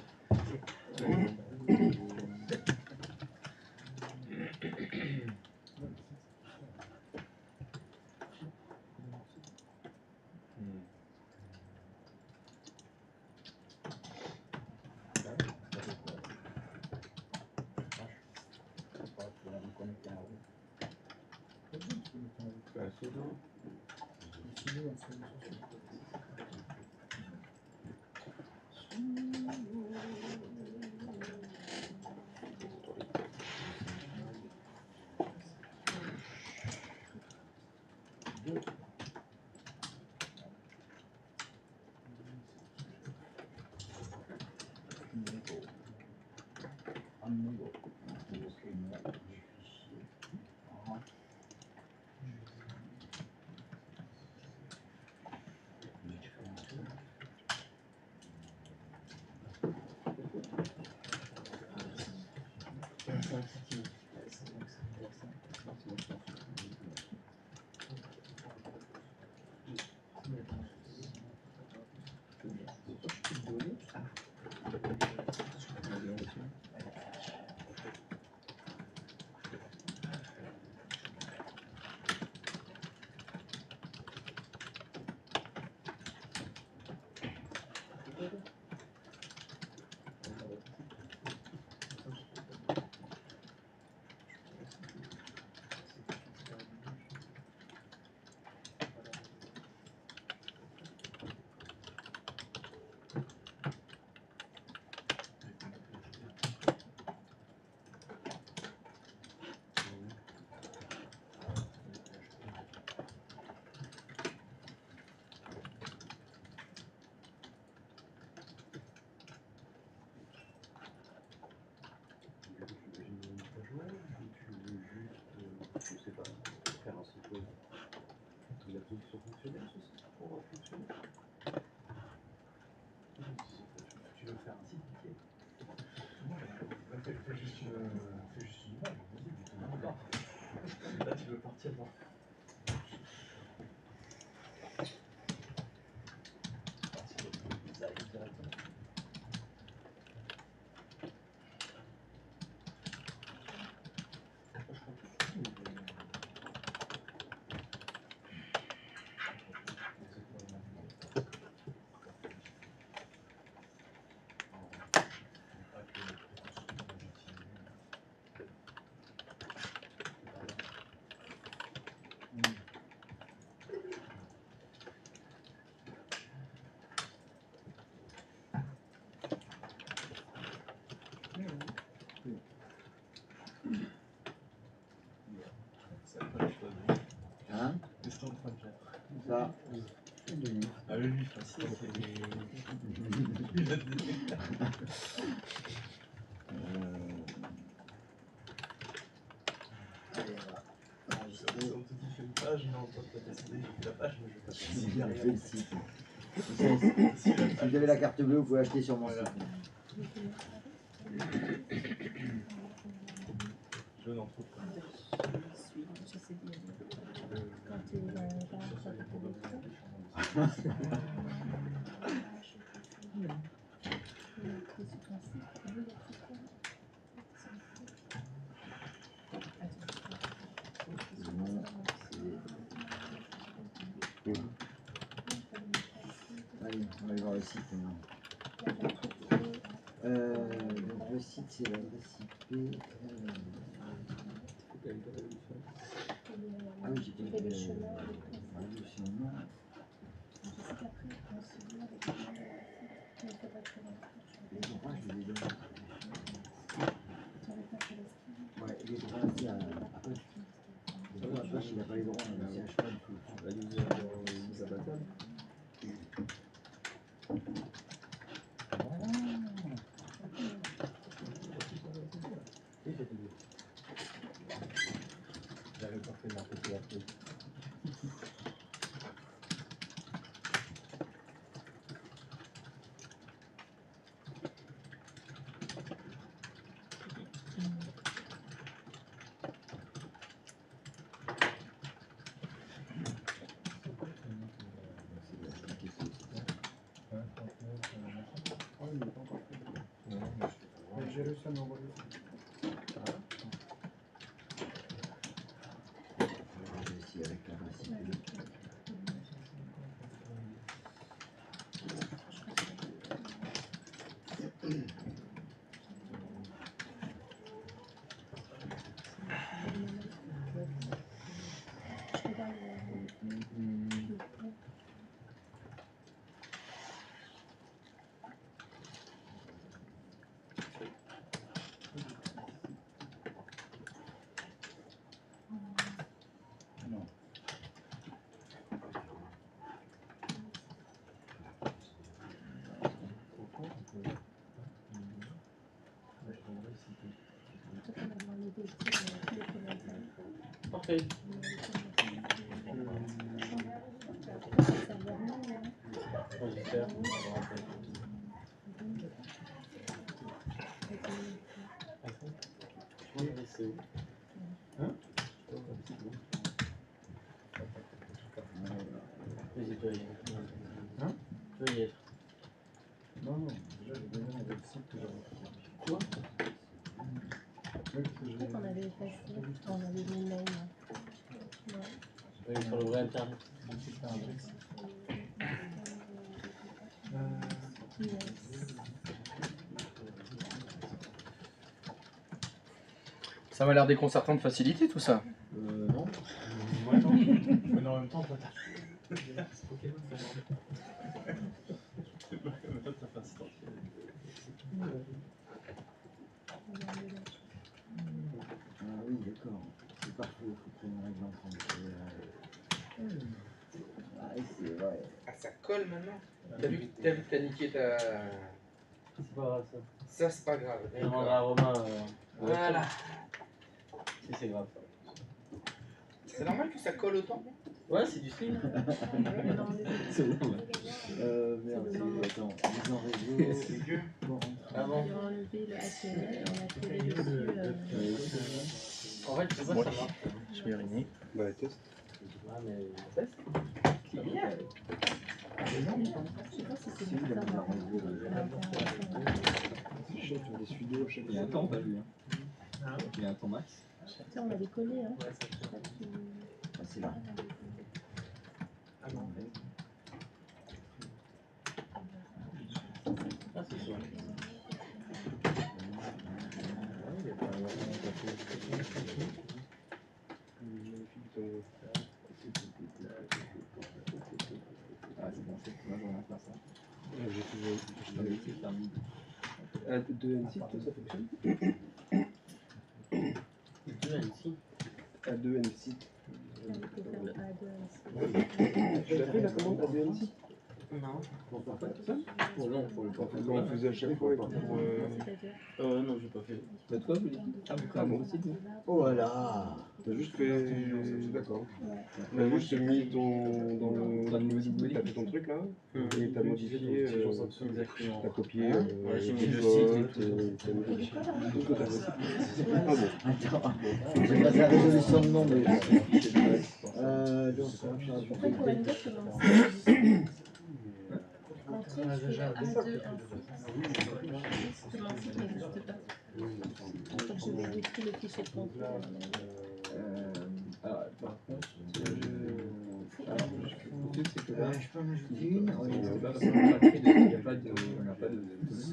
fais juste une image, vas-y. Là, tu veux partir dans. Hein? Qu'est-ce que t'es en train de faire? Ça. Ah oui, lui, facile, il a dit. On te dit fais une page, non, toi t'as décidé, j'ai fait la page, mais je vais pas Si te bien dire. fait le site. Si vous avez la carte bleue, vous pouvez acheter sur mon site. Je n'en trouve pas. Allez, on va aller voir le site maintenant. Donc le site c'est l'adresse IP. Ah oui, j'ai fait le chemin. Les ouvrages, je les donne. Ouais, les ouvrages, c'est à poche. Les ouvrages, à poche, il n'a pas les droits, il n'y a pas du tout. La mise à battle. J'avais pas fait n'importe quoi. J'ai réussi à m'envoyer. Je vais essayer avec l'adresse IP. Parfait. Bon, j'espère. C'est où? Vas-y, tu vas y être. Hein? Tu vas y être. Non, non, déjà j'ai donné le site que j'avais. Quoi? Oui, parce que j'ai. On avait effacé, on avait mis le mail. Oui, sur le vrai internet. Ça m'a l'air déconcertant de facilité tout ça. Non. Ouais, non. Mais non, en même temps, toi t'as. C'est Pokémon, ça. C'est Pokémon, ça fait assistant. Ah oui, d'accord. C'est parfait, il faut créer une règle ensemble. Ah oui, c'est vrai. Ah, ça colle maintenant. T'as vu que t'as niqué ta. C'est pas grave ça. Ça, c'est pas grave. Je demanderai à Romain. Voilà. Si c'est grave. C'est normal que ça colle autant. Ouais, c'est du style. C'est normal. Merde, attends, mise en réseau. Ah bon? J'ai enlevé le HTML et on a collé dessus. En fait, je sais pas si ça marche. Je vais uriner. Bah, test. Ah, mais. Je sais pas si c'est bizarre. C'est chiant, tu as des studios à chaque Il y a un fois. temps, pas lui. Il y a un temps max. Tiens, on avait collé, hein. C'est là. Ah, c'est sûr. Ah, c'est bon, c'est moi, j'en ai faire ça. J'ai toujours. Je t'avais dit que termine. De N6, toi, ça fonctionne? Tu l'as ici. A2 N6. On peut faire le A2 aussi. Tu l'as fait la commande A2 N6? Non. Pour faire pas tout ça? Pour non, pour le portrait. On le faisait à chaque fois pour. C'est-à-dire Non, j'ai pas fait. Mais toi, vous Ah, vous Ah bon? aussi, vous? Oh là là. T'as juste fait. D'accord. T'as juste mis ton. Dans le. T'as fait ton truc là, et t'as modifié. T'as copié. Ouais, j'ai mis ton le code, site. t'as modifié tout ce que t'as fait. Ah bon? Attends, j'ai pas la résolution de nom, mais. Donc, Après, pour une autre, quand tu fais A2 ainsi, comment site n'existe pas. Donc je vérifie le fichier de contrôle. Alors, par contre, alors, le truc, c'est que là, je peux en ajouter une. c'est Ouais. pas parce qu'on n'a pas de, il n'y a pas de, on n'a pas de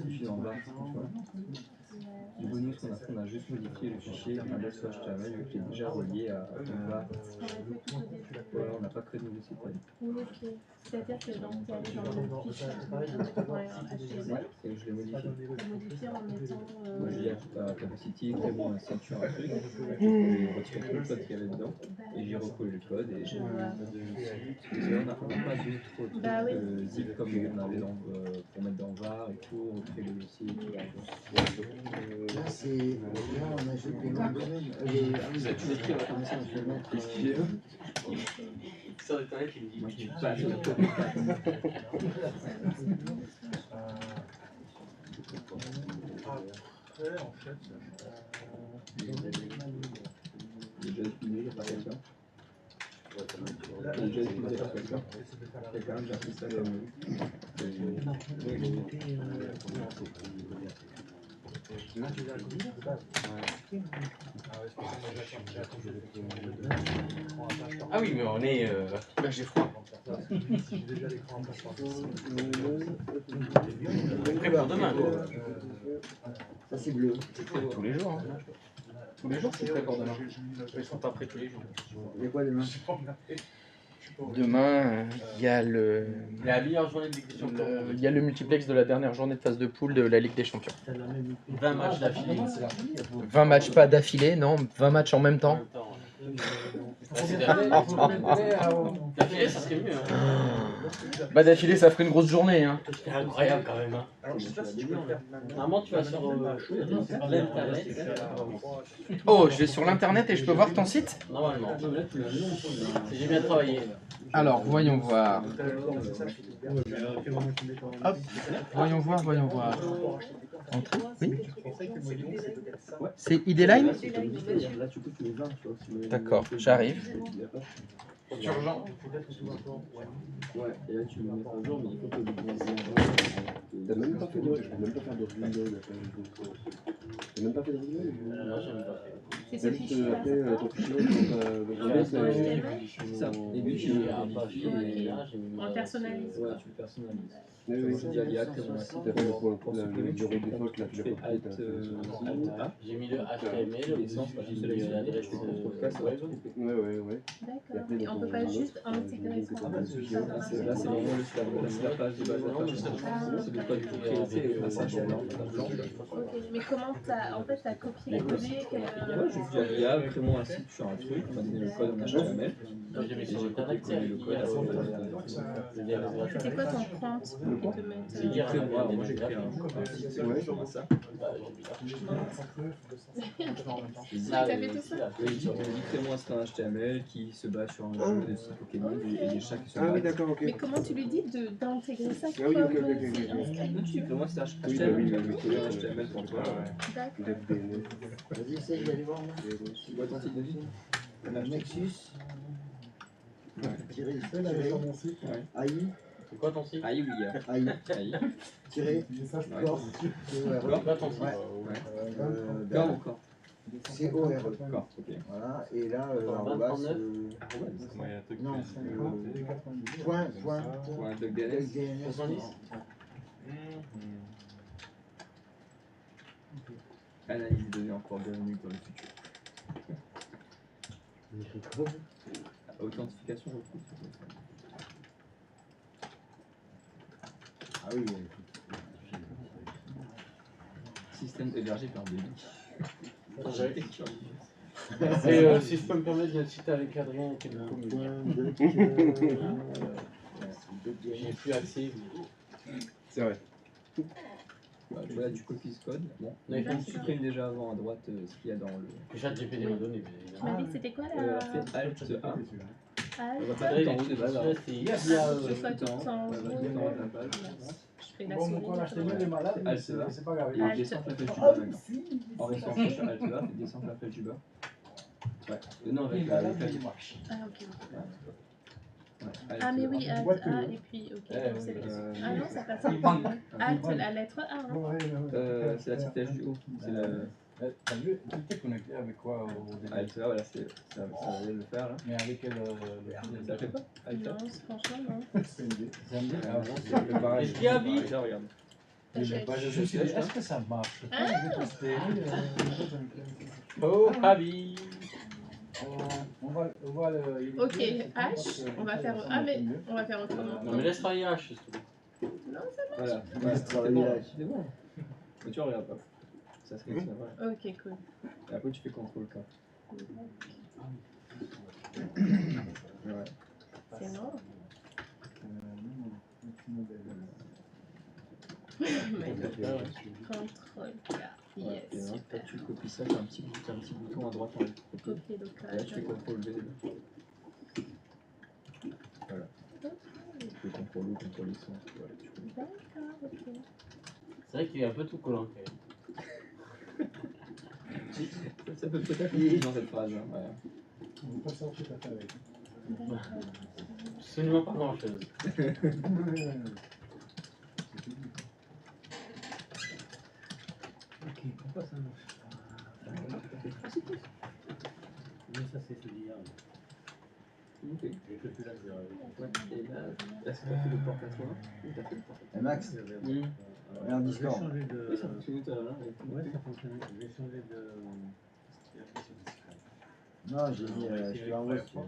fichier en barre, tu vois. Du bonus, on a juste modifié le fichier index.html qui est déjà relié à ton barre. Voilà, on n'a pas créé de nouveau site web. Oui, ok. C'est-à-dire que donc tu es allé dans le fichier Ouais, HTML, et je l'ai modifié. tu as modifié en mettant. Moi, je dis à Capacity, crée bon un site sur un truc, j'ai retiré tout le code qu'il y avait dedans, et j'ai recollé le code, et Je vois. parce que là, on n'a pas d'autres trucs Bah oui. zip comme on avait dans, pour mettre dans var et tout, recréer le site. Là, c'est. Là, on ajoute les noms de domaine. Ah oui, Tu l'écris, on va commencer à se mettre. Qu'est-ce qu'il y a? Sur internet, il me dit. Moi, je suis pas sur le code. Après, en fait, Il est déjà utilisé par quelqu'un. Il est déjà utilisé par quelqu'un. Quelqu'un qui a fait ça comme. là, tu l'as copié de base. Ah ouais, c'est pour ça que moi, j'attends que l'écran à page par Ah oui, mais on est. Là, j'ai froid. J'ai déjà l'écran à page par Prêt pour demain, quoi. ça c'est bleu. Tous les jours. Hein. Tous les jours, c'est prêt pour demain. Ils sont pas prêts tous les jours. Il y a quoi demain? Demain, il y a le. La meilleure journée de Ligue des Champions. Il y a le multiplex de la dernière journée de phase de poule de la Ligue des Champions. 20 matchs d'affilée. 20 matchs pas d'affilée, non, 20 matchs en même temps. D'affilée, ça serait mieux. Hein. Bah d'affilée, ça ferait une grosse journée. Hein. C'est incroyable quand même. Hein. Alors, je sais pas si tu peux le faire. Normalement, tu vas sur l'internet. Oh, je vais sur l'internet et je peux voir ton site? Normalement. Si j'ai bien travaillé. Alors, voyons voir. Hop, voyons voir. Entrée, oui. C'est ID-Line? Là, tu peux tous les 20, tu vois. D'accord, j'arrive. Urgent. Ouais, et là, tu le mets à jour, mais il faut que le T'as même pas fait de. Je peux même pas faire de reload. T'as même pas fait de reload? Non, j'ai même pas fait. C'est T'as ce juste fichier-là, appelé ton fichier dans ça. Et puis, J'ai mis un papier, et là, j'ai mis en personnalisé. ouais, tu le personnalises. Oui, Moi, je dis à Liat, c'est mon site. T'as fait pour le bureau des phoques là, tu l'as copié. J'ai mis le HTML, L'essence, j'ai mis l'adresse web. Ouais. D'accord. Et on peut pas juste intégrer ça. Là, c'est vraiment la page de base. C'est le code pour créer le passage en blanc. Ok, mais comment t'as copié-collé. Ouais, j'ai dit à l'IA, crée-moi un site sur un truc, on m'a donné le code en HTML. J'ai mis sur internet, le code à C'était quoi ton prompt pour te mettre C'est hier, crée-moi, moi j'ai créé un site sur ça. T'as fait tout ça? Oui, j'ai dit crée-moi un site en HTML qui se base sur un jeu de type Pokémon et des chats qui se Ah oui, battent. d'accord, ok. Mais comment tu lui dis d'intégrer ça Ah oui, ok, ok, comme ok, ok. Crée-moi un site Oui, bah HTML, oui, je bah vais oui. coller un HTML pour toi. D'accord. Vas-y, essaye d'aller voir moi. Tu vois ton site de vie Nexus. Tiré, Ouais. AI. C'est quoi ton site? Ah oui, AI. AI. Tiré. Corps. C'est quoi ton site? Corps ou corps? CORE. Corps, ok. Voilà, et là, arrobas, non, point, DNS. 70. Analyse des données encore bienvenue dans le futur. Authentification, je trouve. Ah oui. Système hébergé par Baby. Et si je peux me permettre, je vais citer avec Adrien qui est beaucoup mieux. J'ai plus accès. C'est vrai. Voilà, tu copies ce code. Bon, Ouais. tu supprimes déjà avant à droite ce qu'il y a dans le. Que ChatGPT m'a donné. Tu m'as dit que c'était quoi On là? fait Alt A. On va Alt. pas tout en haut de base. C'est Je fais tout en haut. de la page. Je fais la souris. Alt A. c'est pas grave. Et descends la flèche du bas maintenant. En restant sur Alt A, fais descendre la flèche du bas. Ouais. Non, avec la flèche. Ah, ok. Ouais, Ah, mais oui, Alt Alt A et puis, ok, donc c'est ah non, ça passe pas. Alt, la lettre A, hein. c'est la petite flèche du haut. C'est la. T'as vu, t'es connecté avec quoi au début? Alt A, voilà, ça va le faire là. Mais avec Ça fait pas Alt A. Non, franchement, non. c'est une idée. C'est une idée. Ah, bon, c'est pareil. Est-ce qu'il y a Abby? Déjà, regarde. Je me suis dit, est-ce que ça marche? Ah. Oh, Abby! On va le. Ok, H, on va faire. Ah, mais on va faire autrement. Non, mais laisse travailler H, c'est tout. Non, ça Voilà. Laisse travailler bon, là. c'est bon. Mais tu regardes pas. Ça serait ça, voilà. Ok, cool. Et après, tu fais CTRL K. Ouais. C'est non. Contrôle K. Ouais, Yes, et là, super. tu copies ça, t'as un petit bouton à droite en haut. Copier Et là, locage. tu fais CTRL V. Voilà. Tu fais CTRL O, CTRL X. Voilà, tu copies. D'accord, ok. C'est vrai qu'il est un peu tout collant quand même. Ça peut peut-être être dans cette phrase. Hein, ouais. On va pas savoir ce que t'as fait avec. Absolument pas grand chose. Ok, pourquoi ça marche pas? Mais ça c'est celui-là. Ok. J'ai fait plus la zéro. Ouais. Et là, est-ce que tu as fait le porte à toi? Oui, tu as fait le porte à toi. Max, et en Je vais Discord. changer de. Oui, ça fonctionne tout à l'heure. Ouais, ça fonctionne. Je vais changer de. Non, j'ai mis, je te l'envoie si tu veux.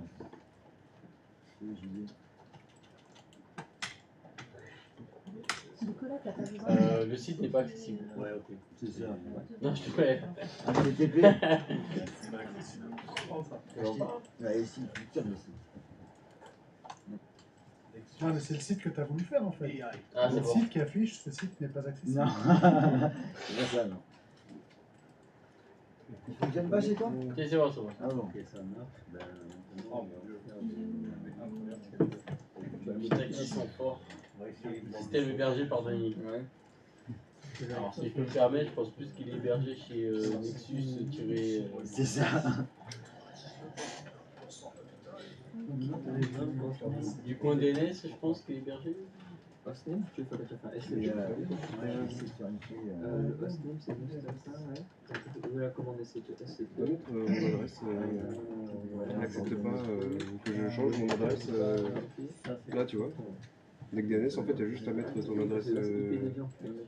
Oui, j'ai dit. Nicolas, t'as pas besoin. Le site n'est pas accessible. Ouais, ok. C'est ça. Non, je te fais. HTTP. Ouais, ici, putain, mais c'est. Ah, mais c'est le site que tu as voulu faire en fait. Ah, Le c'est bon. site qui affiche, ce site n'est pas accessible. Non, c'est pas ça, non. Il fonctionne pas chez toi? Ok, c'est bon, c'est bon. Ah bon. Ok, ça marche. Ben, Les taxis sont forts. Système hébergé par Dany. Ouais. Alors, si je peux me permettre, je pense plus qu'il est hébergé chez Nexus. C'est ça. Du coin DNS, je pense qu'il est hébergé. Hostname, tu veux faire un C'est SNG. c'est sur une fille, Le hostname, c'est juste comme ça, ouais. Vous pouvez la commander, c'est Tu peux mettre mon adresse, il n'accepte pas que je change mon adresse. Là, tu vois. Avec DNS, en fait, il y a juste à mettre ton adresse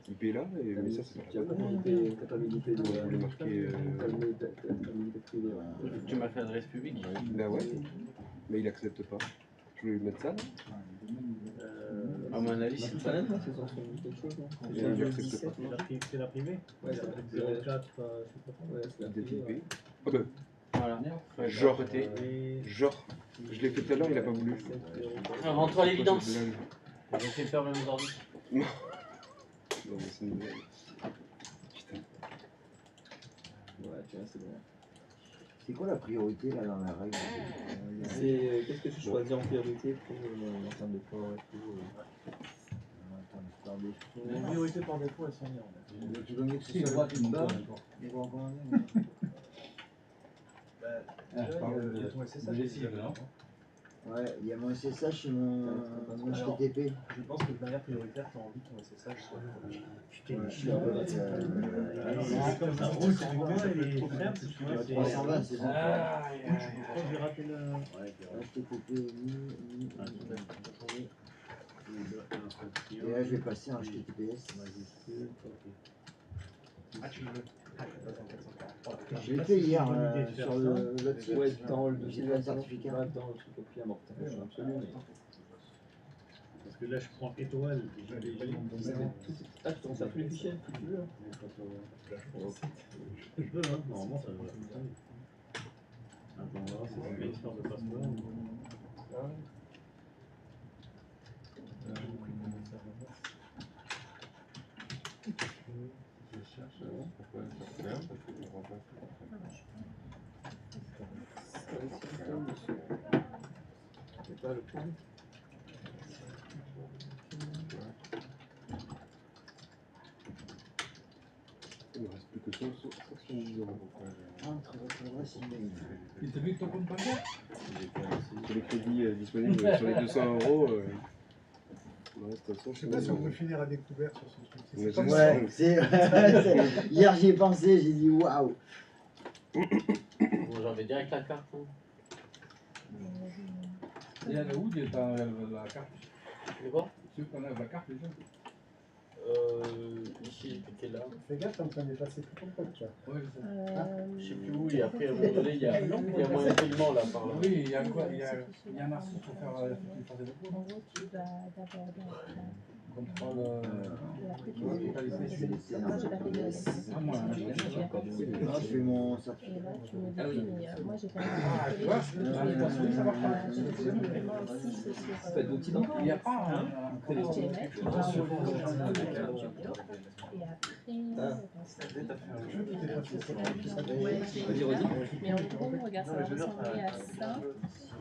IP là, et, mais ça, c'est pas T'as pas l'IP de je voulais marquer. Tu m'as fait l'adresse publique. Ben ouais, mais il accepte pas. Je voulais lui mettre ça là. À mon avis, c'est pas Internet, c'est censé me quelque chose, non? Il va dire que c'est pas. C'est la privée? Ouais, c'est la privée. 04, je sais pas quoi. Ouais, c'est la DTP. privée. Ah bah, Voilà. genre, genre, je l'ai fait tout à l'heure, il a pas voulu. Rends-toi à l'évidence. C'est une blague. J'ai fait peur même aujourd'hui. Non, mais c'est une blague. Ouais, tu vois, c'est bon. C'est quoi la priorité là dans la règle? C'est qu'est-ce que tu choisis en priorité pour en termes de port et tout Par défaut. Les priorités par défaut, elles sont bien. Tu veux mieux que ce soit là une barre? Mais bon, quand même. Il y a ton SSH ici, non? Ouais, il y a mon SSH et mon HTTP. Je pense que de manière prioritaire, tu as envie que ton SSH soit. Ouais, je suis un peu C'est comme ça. Oh, c'est bien, les fermes, tu vois. 320, c'est bon. Je crois que j'ai raté le. HTTP, et là je vais passer en HTTPS. Je l'ai fait hier sur l'autre site. Ouais, dans le J'ai fait un certificat. Dans le truc au pied amorti. Absolument. Parce que là, je prends étoile. Ah, tu commences à tous les fichiers si tu veux. Je peux, hein. Normalement, ça devrait fonctionner. Attends, on va voir si c'est une histoire de passeport. C'est pas le point. Il ne reste plus que 70 €. Entre votre adresse email. Il t'a vu ton compte bancaire? Sur les crédits disponibles sur les 200 €. Ouais, de toute façon, Je sais pas si on peut finir à découvert sur ce truc. Mais C'est Ouais, c'est. Hier j'y ai pensé, j'ai dit waouh. Bon, j'avais direct la carte. Hein. Il y en a où de la carte? C'est quoi? Ceux qu'on a la carte déjà? Ici, j'étais là. Fais gaffe, t'es en train d'effacer tout ton compte là. Oui, Je sais plus où, et après, à un moment donné, il y a moyen paiement là par là. oui, il y a quoi? Il y a un article pour faire le coup. En gros, tu vas d'abord dans Contrôle. et après tu vas moi, j'ai pas fait de Ah, moi, Je fais mon certificat. et là, tu modifies, mais moi j'ai quand même tu vois, j'ai déposé le paiement aussi sur Faites vos petits dents. il n'y a pas un HTML, tu vas envoyer et après, Vas-y, redis. mais en gros, regarde, ça va ressembler à ça.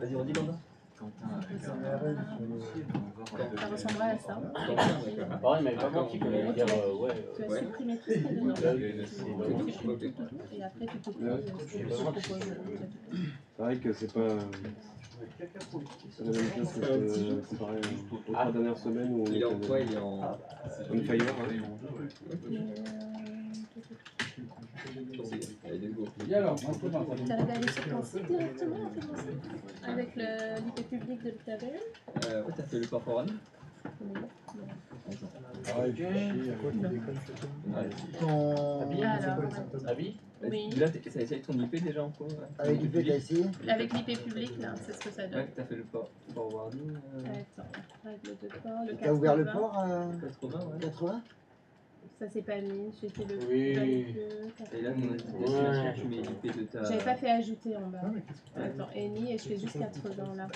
Vas-y, redis, Landa. Ça ressemblera à ça. Pareil, mais pas menti, comme il dire, ouais. Tu vas supprimer tout ce qu'il y a dedans. Et après, tu te poses ce que je propose. pareil que c'est pas la même chose que c'est pareil aux 3 dernières semaines où on Il est en quoi? Il est on en. fire. Allez, go. Et alors, on se demande. T'arrives à aller sur ton site directement en fait, ton site avec l'IP public de l'Octavia. Ouais, t'as fait le port for one. Ah, et puis, à quoi tu déconnes? Ton. Abi? Oui. Là, ça essaye ton IP déjà en quoi? Avec l'IP t'as essayé? Avec l'IP public là, c'est ce que ça donne. Ouais, t'as fait le port forwarding. Attends, règle de port, le 80. T'as ouvert le port 80, ouais. 80? Ça s'est pas mis, j'ai fait le Oui. Et là, ton destination, tu mets l'IP de ta. J'avais pas fait ajouter en bas. Attends, Eni et je fais juste 80 là.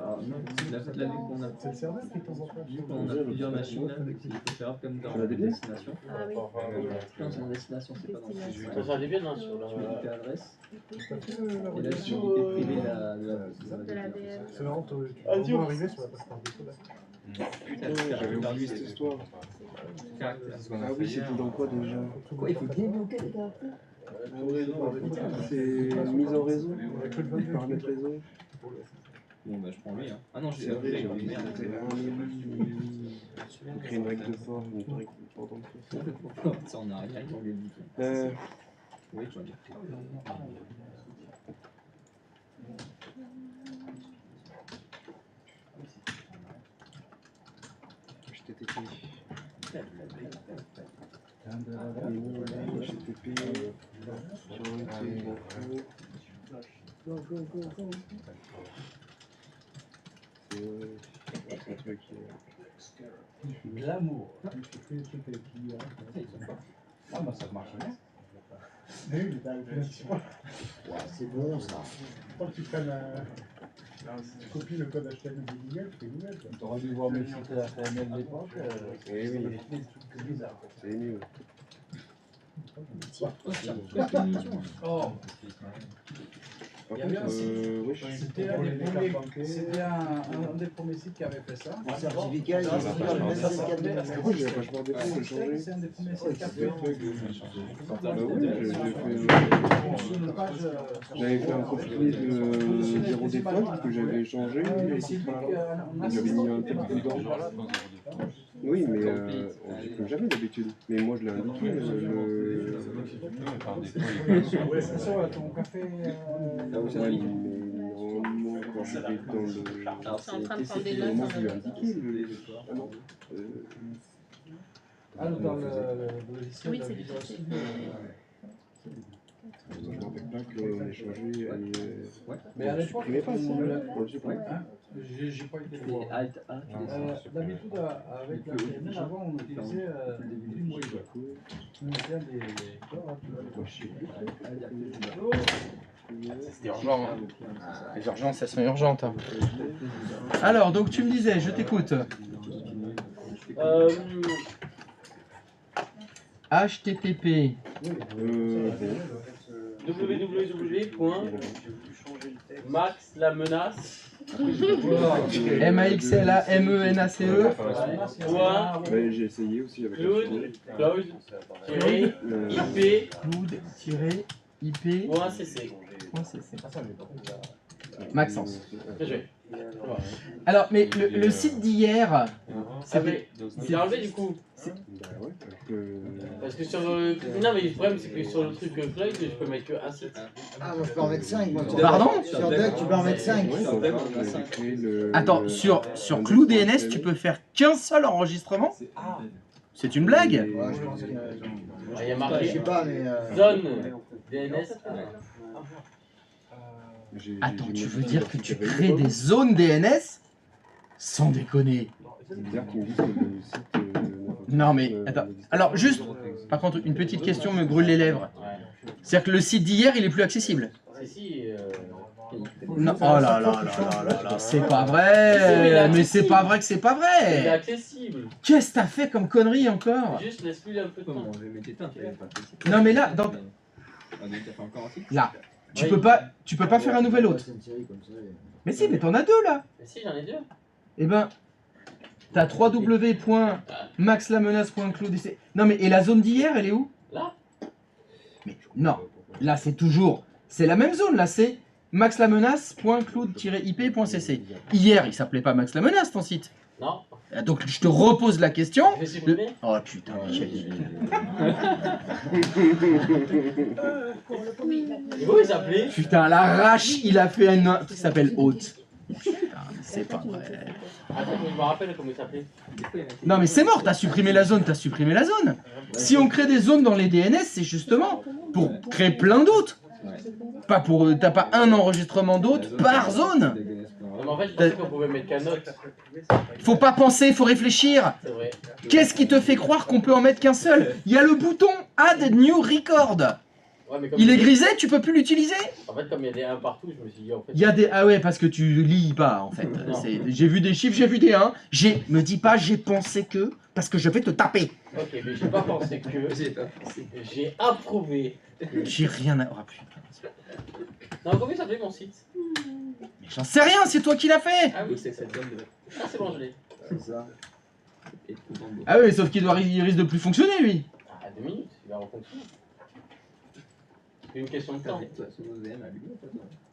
Alors non, là, vu qu'on a. C'est le serveur qui t'envoie pas. Vu qu'on a plusieurs machines là, il faut faire comme dans la destination. Ah oui. Non, c'est en destination, c'est pas dans Ça, ça allait bien, hein, sur tu mets la. l'IP adresse. Et Et là, sur l'IP privé de la VM. C'est marrant, tu vas arriver sur la plateforme défaut là. Putain, j'avais oublié cette histoire. Ah oui, c'était dans quoi déjà? Quoi, il faut débloquer les caractères? C'est mise en réseau, paramètres réseau. Bon, bah je prends lui. Hein. Ah non, j'ai oublié, merde. On crée une règle de port, une règle de port dans le truc. Ça, on a rien dans les boutons. Oui, je vois bien. HTTP. HTTP. Go, go, go, go. C'est un truc. Glamour. Ah bah ça marche bien. Oui, mais t'as ouais, c'est bon ça. Quand tu prennes tu copies le code HTML de Google, tu fais Google. T'aurais dû voir mes sites HTML de l'époque. Oui, C'est bizarre. c'est mieux. Oh. Par Il y avait contre, un site. ouais, C'était un des premiers sites qui avait fait ça. Un certificat, il y a Parce que moi, j'avais vachement des points, j'ai changé. C'est un des premiers sites qui a fait. J'avais fait un profil de zéro défaut que j'avais changé. J'avais mis un texte dedans. Oui, mais on ne jamais d'habitude. Mais moi, je l'ai indiqué. Ouais, c'est ça, ton café. Ouais, mais normalement, quand je vais dans le. C'est en train de prendre des Normalement, notes. je lui ai indiqué. Ah non. Ah, dans le logiciel. Oui, c'est du Je me rappelle pas qu'on ait changé. Mais à On l'époque, supprimait pas ça. On le supprimait. j'ai pas été le voir. D'habitude, avec la PNL, avant, on utilisait du moyen. On utilisait C'est urgent. Hein. Les urgences, elles sont urgentes. Hein. Alors, donc tu me disais, je t'écoute. HTTP. www.maxlamenace. MAXLAMENACE. Ouais, j'ai essayé aussi avec Cloud-IP.cc. Maxence. Alors, mais le site d'hier, c'est enlevé du coup. Parce que sur le... Non mais le problème c'est que sur le truc Cloud, je peux mettre que un site. Ah, moi je peux en mettre 5. Moi, Pardon? Sur Deck, tu peux en mettre 5. Attends, sur Cloud DNS, tu peux faire qu'un seul enregistrement? C'est une blague? Il y a marqué Je sais pas, mais. zone DNS. Attends, tu veux dire que tu crées des zones DNS? Sans déconner. Non mais, attends. Alors juste, par contre, une petite question me brûle les lèvres. C'est-à-dire que le site d'hier, il est plus accessible? Non, oh là là là là là là, c'est pas vrai. Mais c'est pas vrai que c'est pas Il est vrai. accessible. Qu'est-ce que t'as fait comme connerie encore? Juste laisse-lui un peu de temps. Non mais là, là, tu peux pas faire un nouvel hôte. Mais si, mais t'en as deux là. Mais si, j'en ai deux. Eh ben, t'as www.maxlamenace.cloud. Non mais, et la zone d'hier, elle est où? Là. Mais non, là c'est toujours, c'est la même zone, là c'est maxlamenace.cloud-ip.cc. Hier, il s'appelait pas Max la Menace ton site. Non. Donc je te repose la question. Oh putain, Comment il s'appelait? Putain, l'arrache, il a fait un qui s'appelle Haute. Putain, c'est pas vrai. Attends, je me rappelle comment il s'appelait. Non mais c'est mort, t'as supprimé la zone, t'as supprimé la zone. Si on crée des zones dans les DNS, c'est justement pour créer plein d'autres. Pas pour, t'as pas un enregistrement d'autres par zone. Non, mais en fait, je pensais qu'on pouvait mettre qu'un note. Faut pas penser, faut réfléchir. C'est vrai. Qu'est-ce qui te fait croire qu'on peut en mettre qu'un seul? Il y a le bouton Add New Record. Ouais, mais comme Il est grisé, tu peux plus l'utiliser? En fait, comme il y a des 1 partout, je me suis dit en fait. Il y a des... Ah ouais, parce que tu lis pas en fait. J'ai vu des chiffres, j'ai vu des 1. Me dis pas j'ai pensé que, parce que je vais te taper. Ok, mais j'ai pas pensé que. J'ai approuvé. J'ai rien à... Oh, putain. Non, comment il s'appelait mon site? Mais j'en sais rien, c'est toi qui l'as fait. Ah oui, c'est cette zone de... Ah, c'est bon, je l'ai. C'est ça. Ah oui, sauf qu'il risque de plus fonctionner lui. Ah, 2 minutes, il va refonctionner. C'est une question de temps.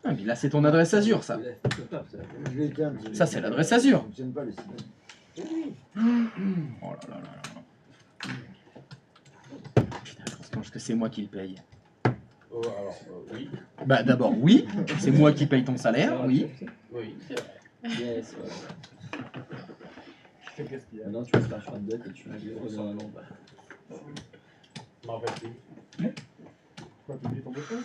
Ah, mais là c'est ton adresse Azure ça. Ça c'est l'adresse Azure. Oh là là là là. Putain, je pense que c'est moi qui le paye. Oh, alors, oui. Bah d'abord oui, c'est moi qui paye ton salaire, oui. Oui, c'est vrai. Yes, maintenant tu vas faire un date et tu vas dire dans la lampe. Je m'en rappelle plus. Quoi, publier ton bouton?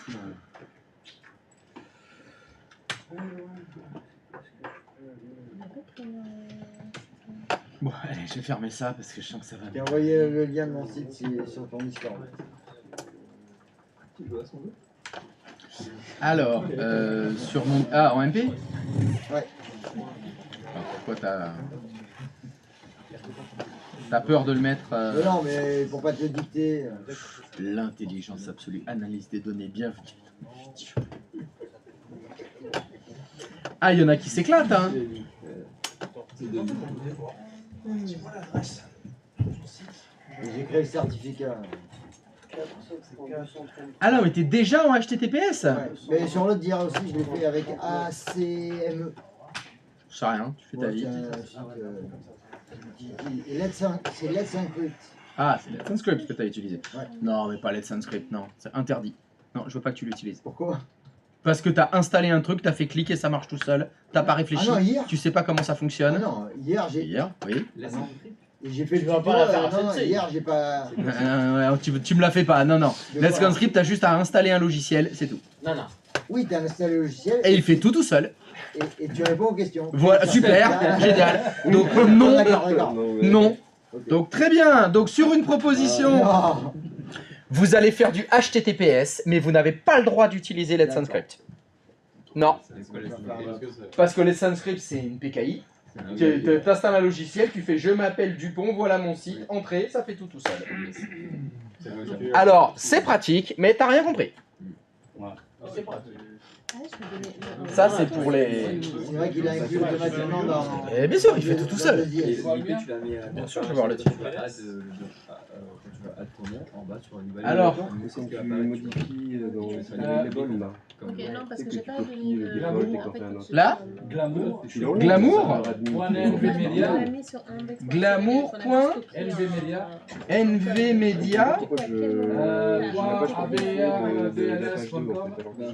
Bon, allez, je vais fermer ça parce que je sens que ça va. J'ai envoyé le lien de mon site sur ton Discord. Tu joues à son jeu? Alors, sur mon... Ah, en MP? Ouais. Alors, pourquoi t'as peur de le mettre Non, mais pour pas te le dicter. L'intelligence absolue, analyse des données, bienvenue. Ah, il y en a qui s'éclatent, hein. Dis-moi l'adresse. J'ai créé le certificat. Ah non, mais t'es déjà en HTTPS? Ouais. Mais sur l'autre dire aussi, je l'ai fait avec ACME. Je sais rien, tu fais ta vie. C'est Let's Encrypt. Ah, c'est Let's Encrypt que t'as utilisé. Ouais. Non, mais pas Let's Encrypt, non. C'est interdit. Non, je veux pas que tu l'utilises. Pourquoi? Parce que t'as installé un truc, t'as fait cliquer, ça marche tout seul. T'as pas réfléchi. Ah non, hier. Tu sais pas comment ça fonctionne. Ah non, hier j'ai. Hier, oui. Et j'ai fait Tu le vas tuto, pas la faire non, accepter. hier j'ai pas. Ouais, tu me la fais pas, non, non. De Let's quoi? Encrypt, t'as juste à installer un logiciel, c'est tout. Non, non. Oui, t'as installé le logiciel. Et il fait tout seul. Et tu réponds aux questions. Voilà, super, génial. Donc non, D'accord. non. Donc très bien. Donc sur une proposition, Non. vous allez faire du HTTPS, mais vous n'avez pas le droit d'utiliser Let's Encrypt. Non, parce que Let's Encrypt c'est une PKI. Tu installes un logiciel, tu fais je m'appelle Dupont, voilà mon site, entrée, ça fait tout seul. Alors c'est pratique, mais t'as rien compris. C'est pratique. Ça c'est pour les. C'est vrai qu'il a inclus automatiquement dans. Eh bien sûr, il fait tout seul. Bien sûr, je vais voir le dessus. titre. Quand tu vas add ton nom, en bas, tu vas une Alors. Quand tu modifies dans les labels là. Ok, non, parce que Tu j'ai sais que pas tu copies le donné default et en quand fait, t'as un quand autre. je- Là Glamour. Glamour Glamour. Glamour point NV Media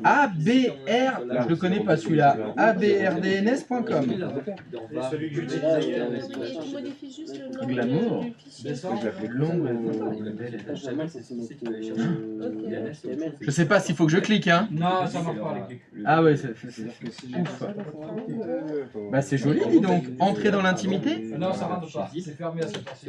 ABR, je le connais pas celui-là, ABRDNS.com. Celui que j'utilise Tu modifies juste le nom Glamour. du fichier. Je l'appelais long. Ok. Je sais pas s'il faut que je clique, hein. Non, ça marche pas les clics. Ah ouais, c'est ouf. Bah c'est joli, dis donc. Entrer dans l'intimité. Non, ça rentre pas. C'est fermé à cette partie.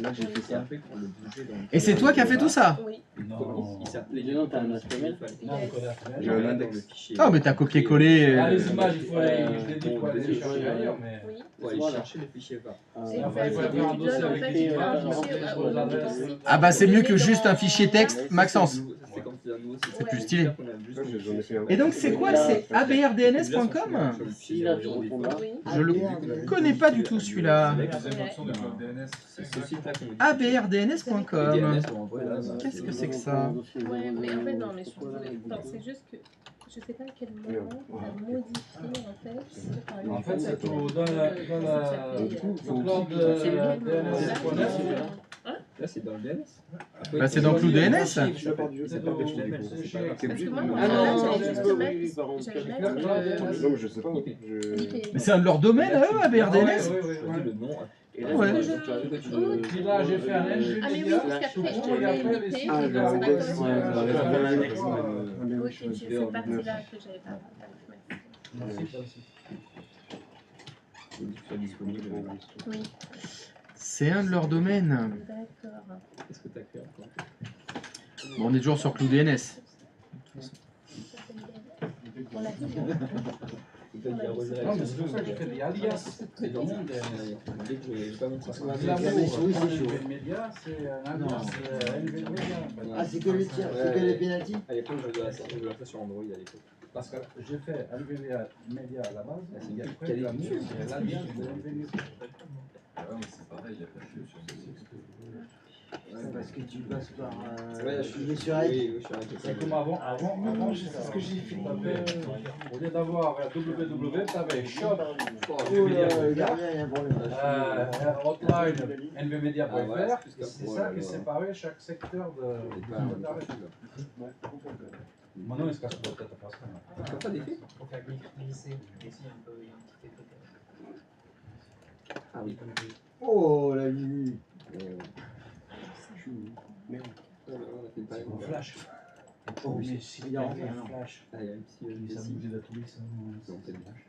Là, j'ai fait ça pour le bouger dans le. Et c'est toi qui as fait tout ça? Oui. Non. Il s'appelait. Dedans, t'as un HTML. Non, on connaît la J'ai un index. Ah mais t'as copié-collé. Ah, les images, il faut les dédier pour aller les chercher ailleurs, mais. Oui. Pour aller chercher le fichier VAR. Et Enfin, il faut faire un dossier avec les images, Ah bah c'est mieux que juste un fichier texte Maxence. C'est comme si un nouveau site. C'est plus stylé. J'en ai fait un. Et donc c'est quoi? C'est ABRDNS.com? Je le connais pas du tout celui-là. ABRDNS.com. Qu'est-ce que c'est que ça? Ouais, mais en fait, non, mais je voulais. Non, c'est juste que je sais pas à quel moment on a modifié en fait. Par En exemple, fait, c'est tout dans le cloud de DNS.net. Là, c'est dans le DNS. Bah c'est dans Clou DNS. C'est pas HTML. Parce que moi, Ah non, j'allais juste oui, mettre. par contre. J'allais Non, mais je sais pas. Mais c'est un de leurs domaines à eux, ABRDNS. Le nom. Et là, Ouais. Puis là, j'ai fait un NG Ah, mais oui, Media. parce qu'après, je te Et après, l'ai les invité. sites, Et là, dans on la va- correction. Ok, c'est cette partie-là que j'avais pas. Oui, C'est un de leurs domaines. d'accord. Qu'est-ce que tu as créé encore? Bon, on est toujours sur Clou DNS. On l'a dit. Non, mais c'est pour ça que j'ai fait des alias. C'est dans mon DNS. Dès que j'ai pas mis ça sur la NV Media, c'est un alias NV Media. Ah, c'est que les tirs, c'est que les pénaltys. À l'époque, je l'ai fait sur Android à l'époque. Parce que j'ai fait NV Media à la base, et après, Quel est Glamour, c'est l'alias de NV Media. Ouais, parce que tu passes par. Ouais, Il est sur Edge. Oui, je suis avec C'est comme avant, c'est ce que j'ai fait. Au lieu d'avoir www, tu avais shop, Oh là, le gardien, il y a un problème. hotline, nvmedia.fr, Ah ouais, et c'est ça qui séparait chaque secteur d'Internet. Maintenant, il se casse pas la tête à faire ça. T'as pas d'effet? Ah oui. Oh la nuit. Merde. On a fait une pareille. Flash. Oh, mais mais si il y a un flash. Ah, il y a un petit. Il s'est bougé de tous les sens. Non, c'est une vache.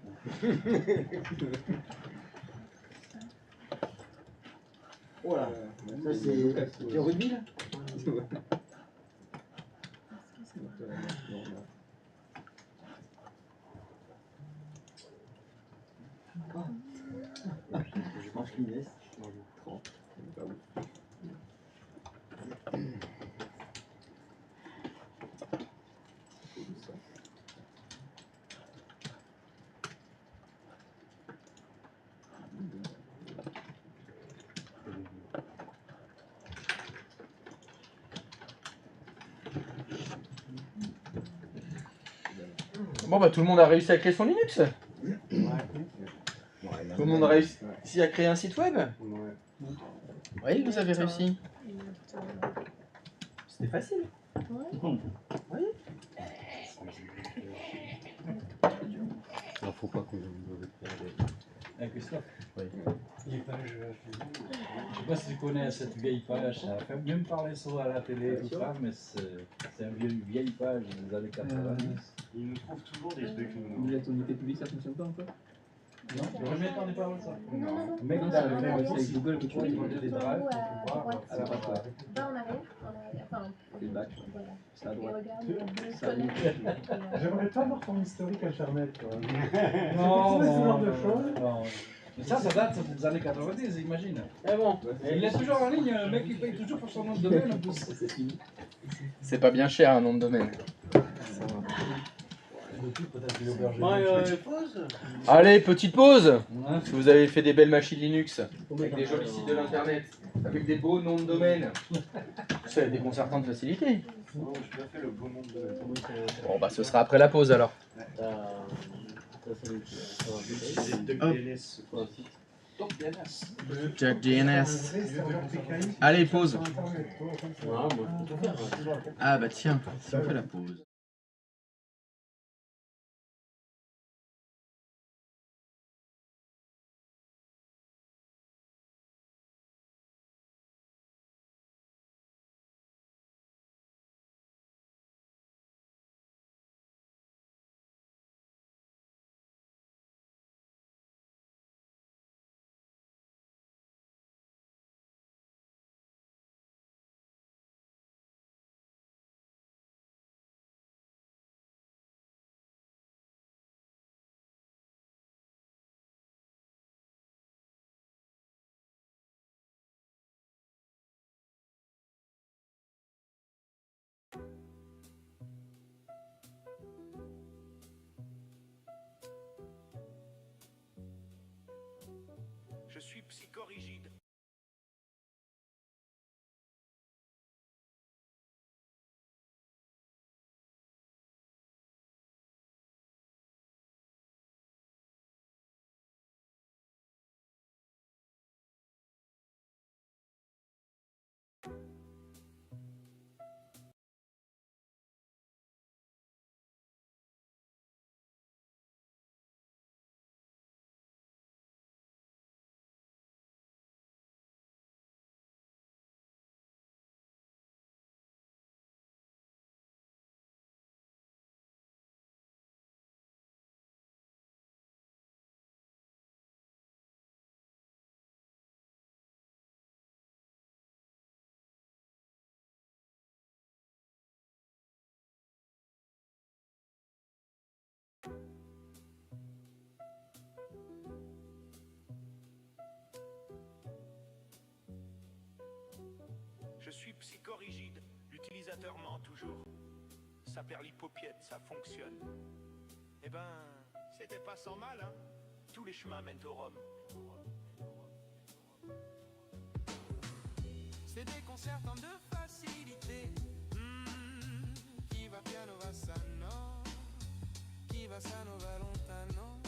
Voilà. Ça c'est du rugby là. Je mange l'Inès. 30. Bon bah tout le monde a réussi à créer son Linux. Tout le monde a réussi à créer un site web. Oui, vous avez réussi. C'était facile. Oui. Alors faut pas qu'on Christophe. Oui. Les pages, je sais pas si tu connais cette vieille page, ça a fait même parler sur à la télé, tout ça, mais c'est une vieille page des années 90. Il nous trouve toujours des trucs. La tonalité publique, ça fonctionne pas encore? Non, je m'attendais pas à ça. Non. Mec, Non, t'as non, le non, même non, avec Google que tu oui, peux des tout en drives, haut tu à peux voir droite. à la page. Bas en arrière, enfin, C'est le bac. voilà. C'est à Et droite. regarde, Ça le J'aimerais pas voir ton historique internet, quoi. Non, C'est ce genre non, de choses. non. Mais ça date des années 90, imagine. Eh bon. Et il est toujours en ligne, le mec il paye toujours pour son nom de domaine en plus. C'est pas bien cher un nom de domaine. Pause. Allez, petite pause. Si vous avez fait des belles machines Linux, avec des jolis sites de l'internet, avec des beaux noms de domaine, c'est déconcertant de facilité. Non, je pas fait le beau nom de. Bon bah ce sera après la pause alors. Jack DNS. Allez, pause. Ah bah tiens, si on fait la pause. Je suis psychorigide. Je suis psychorigide. L'utilisateur ment toujours. Ça perd l'hypopiète, ça fonctionne. Eh ben, c'était pas sans mal, hein. Tous les chemins mènent au Rhum. C'est déconcertant de facilité. Chi va piano va sano, chi va sano va lontano.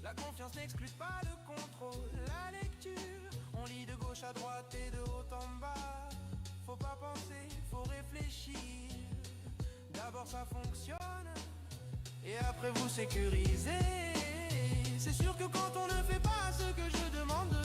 La confiance n'exclut pas le contrôle, la lecture. On lit de gauche à droite et de haut en bas. Faut pas penser, faut réfléchir. D'abord ça fonctionne, et après vous sécurisez. C'est sûr que quand on ne fait pas ce que je demande.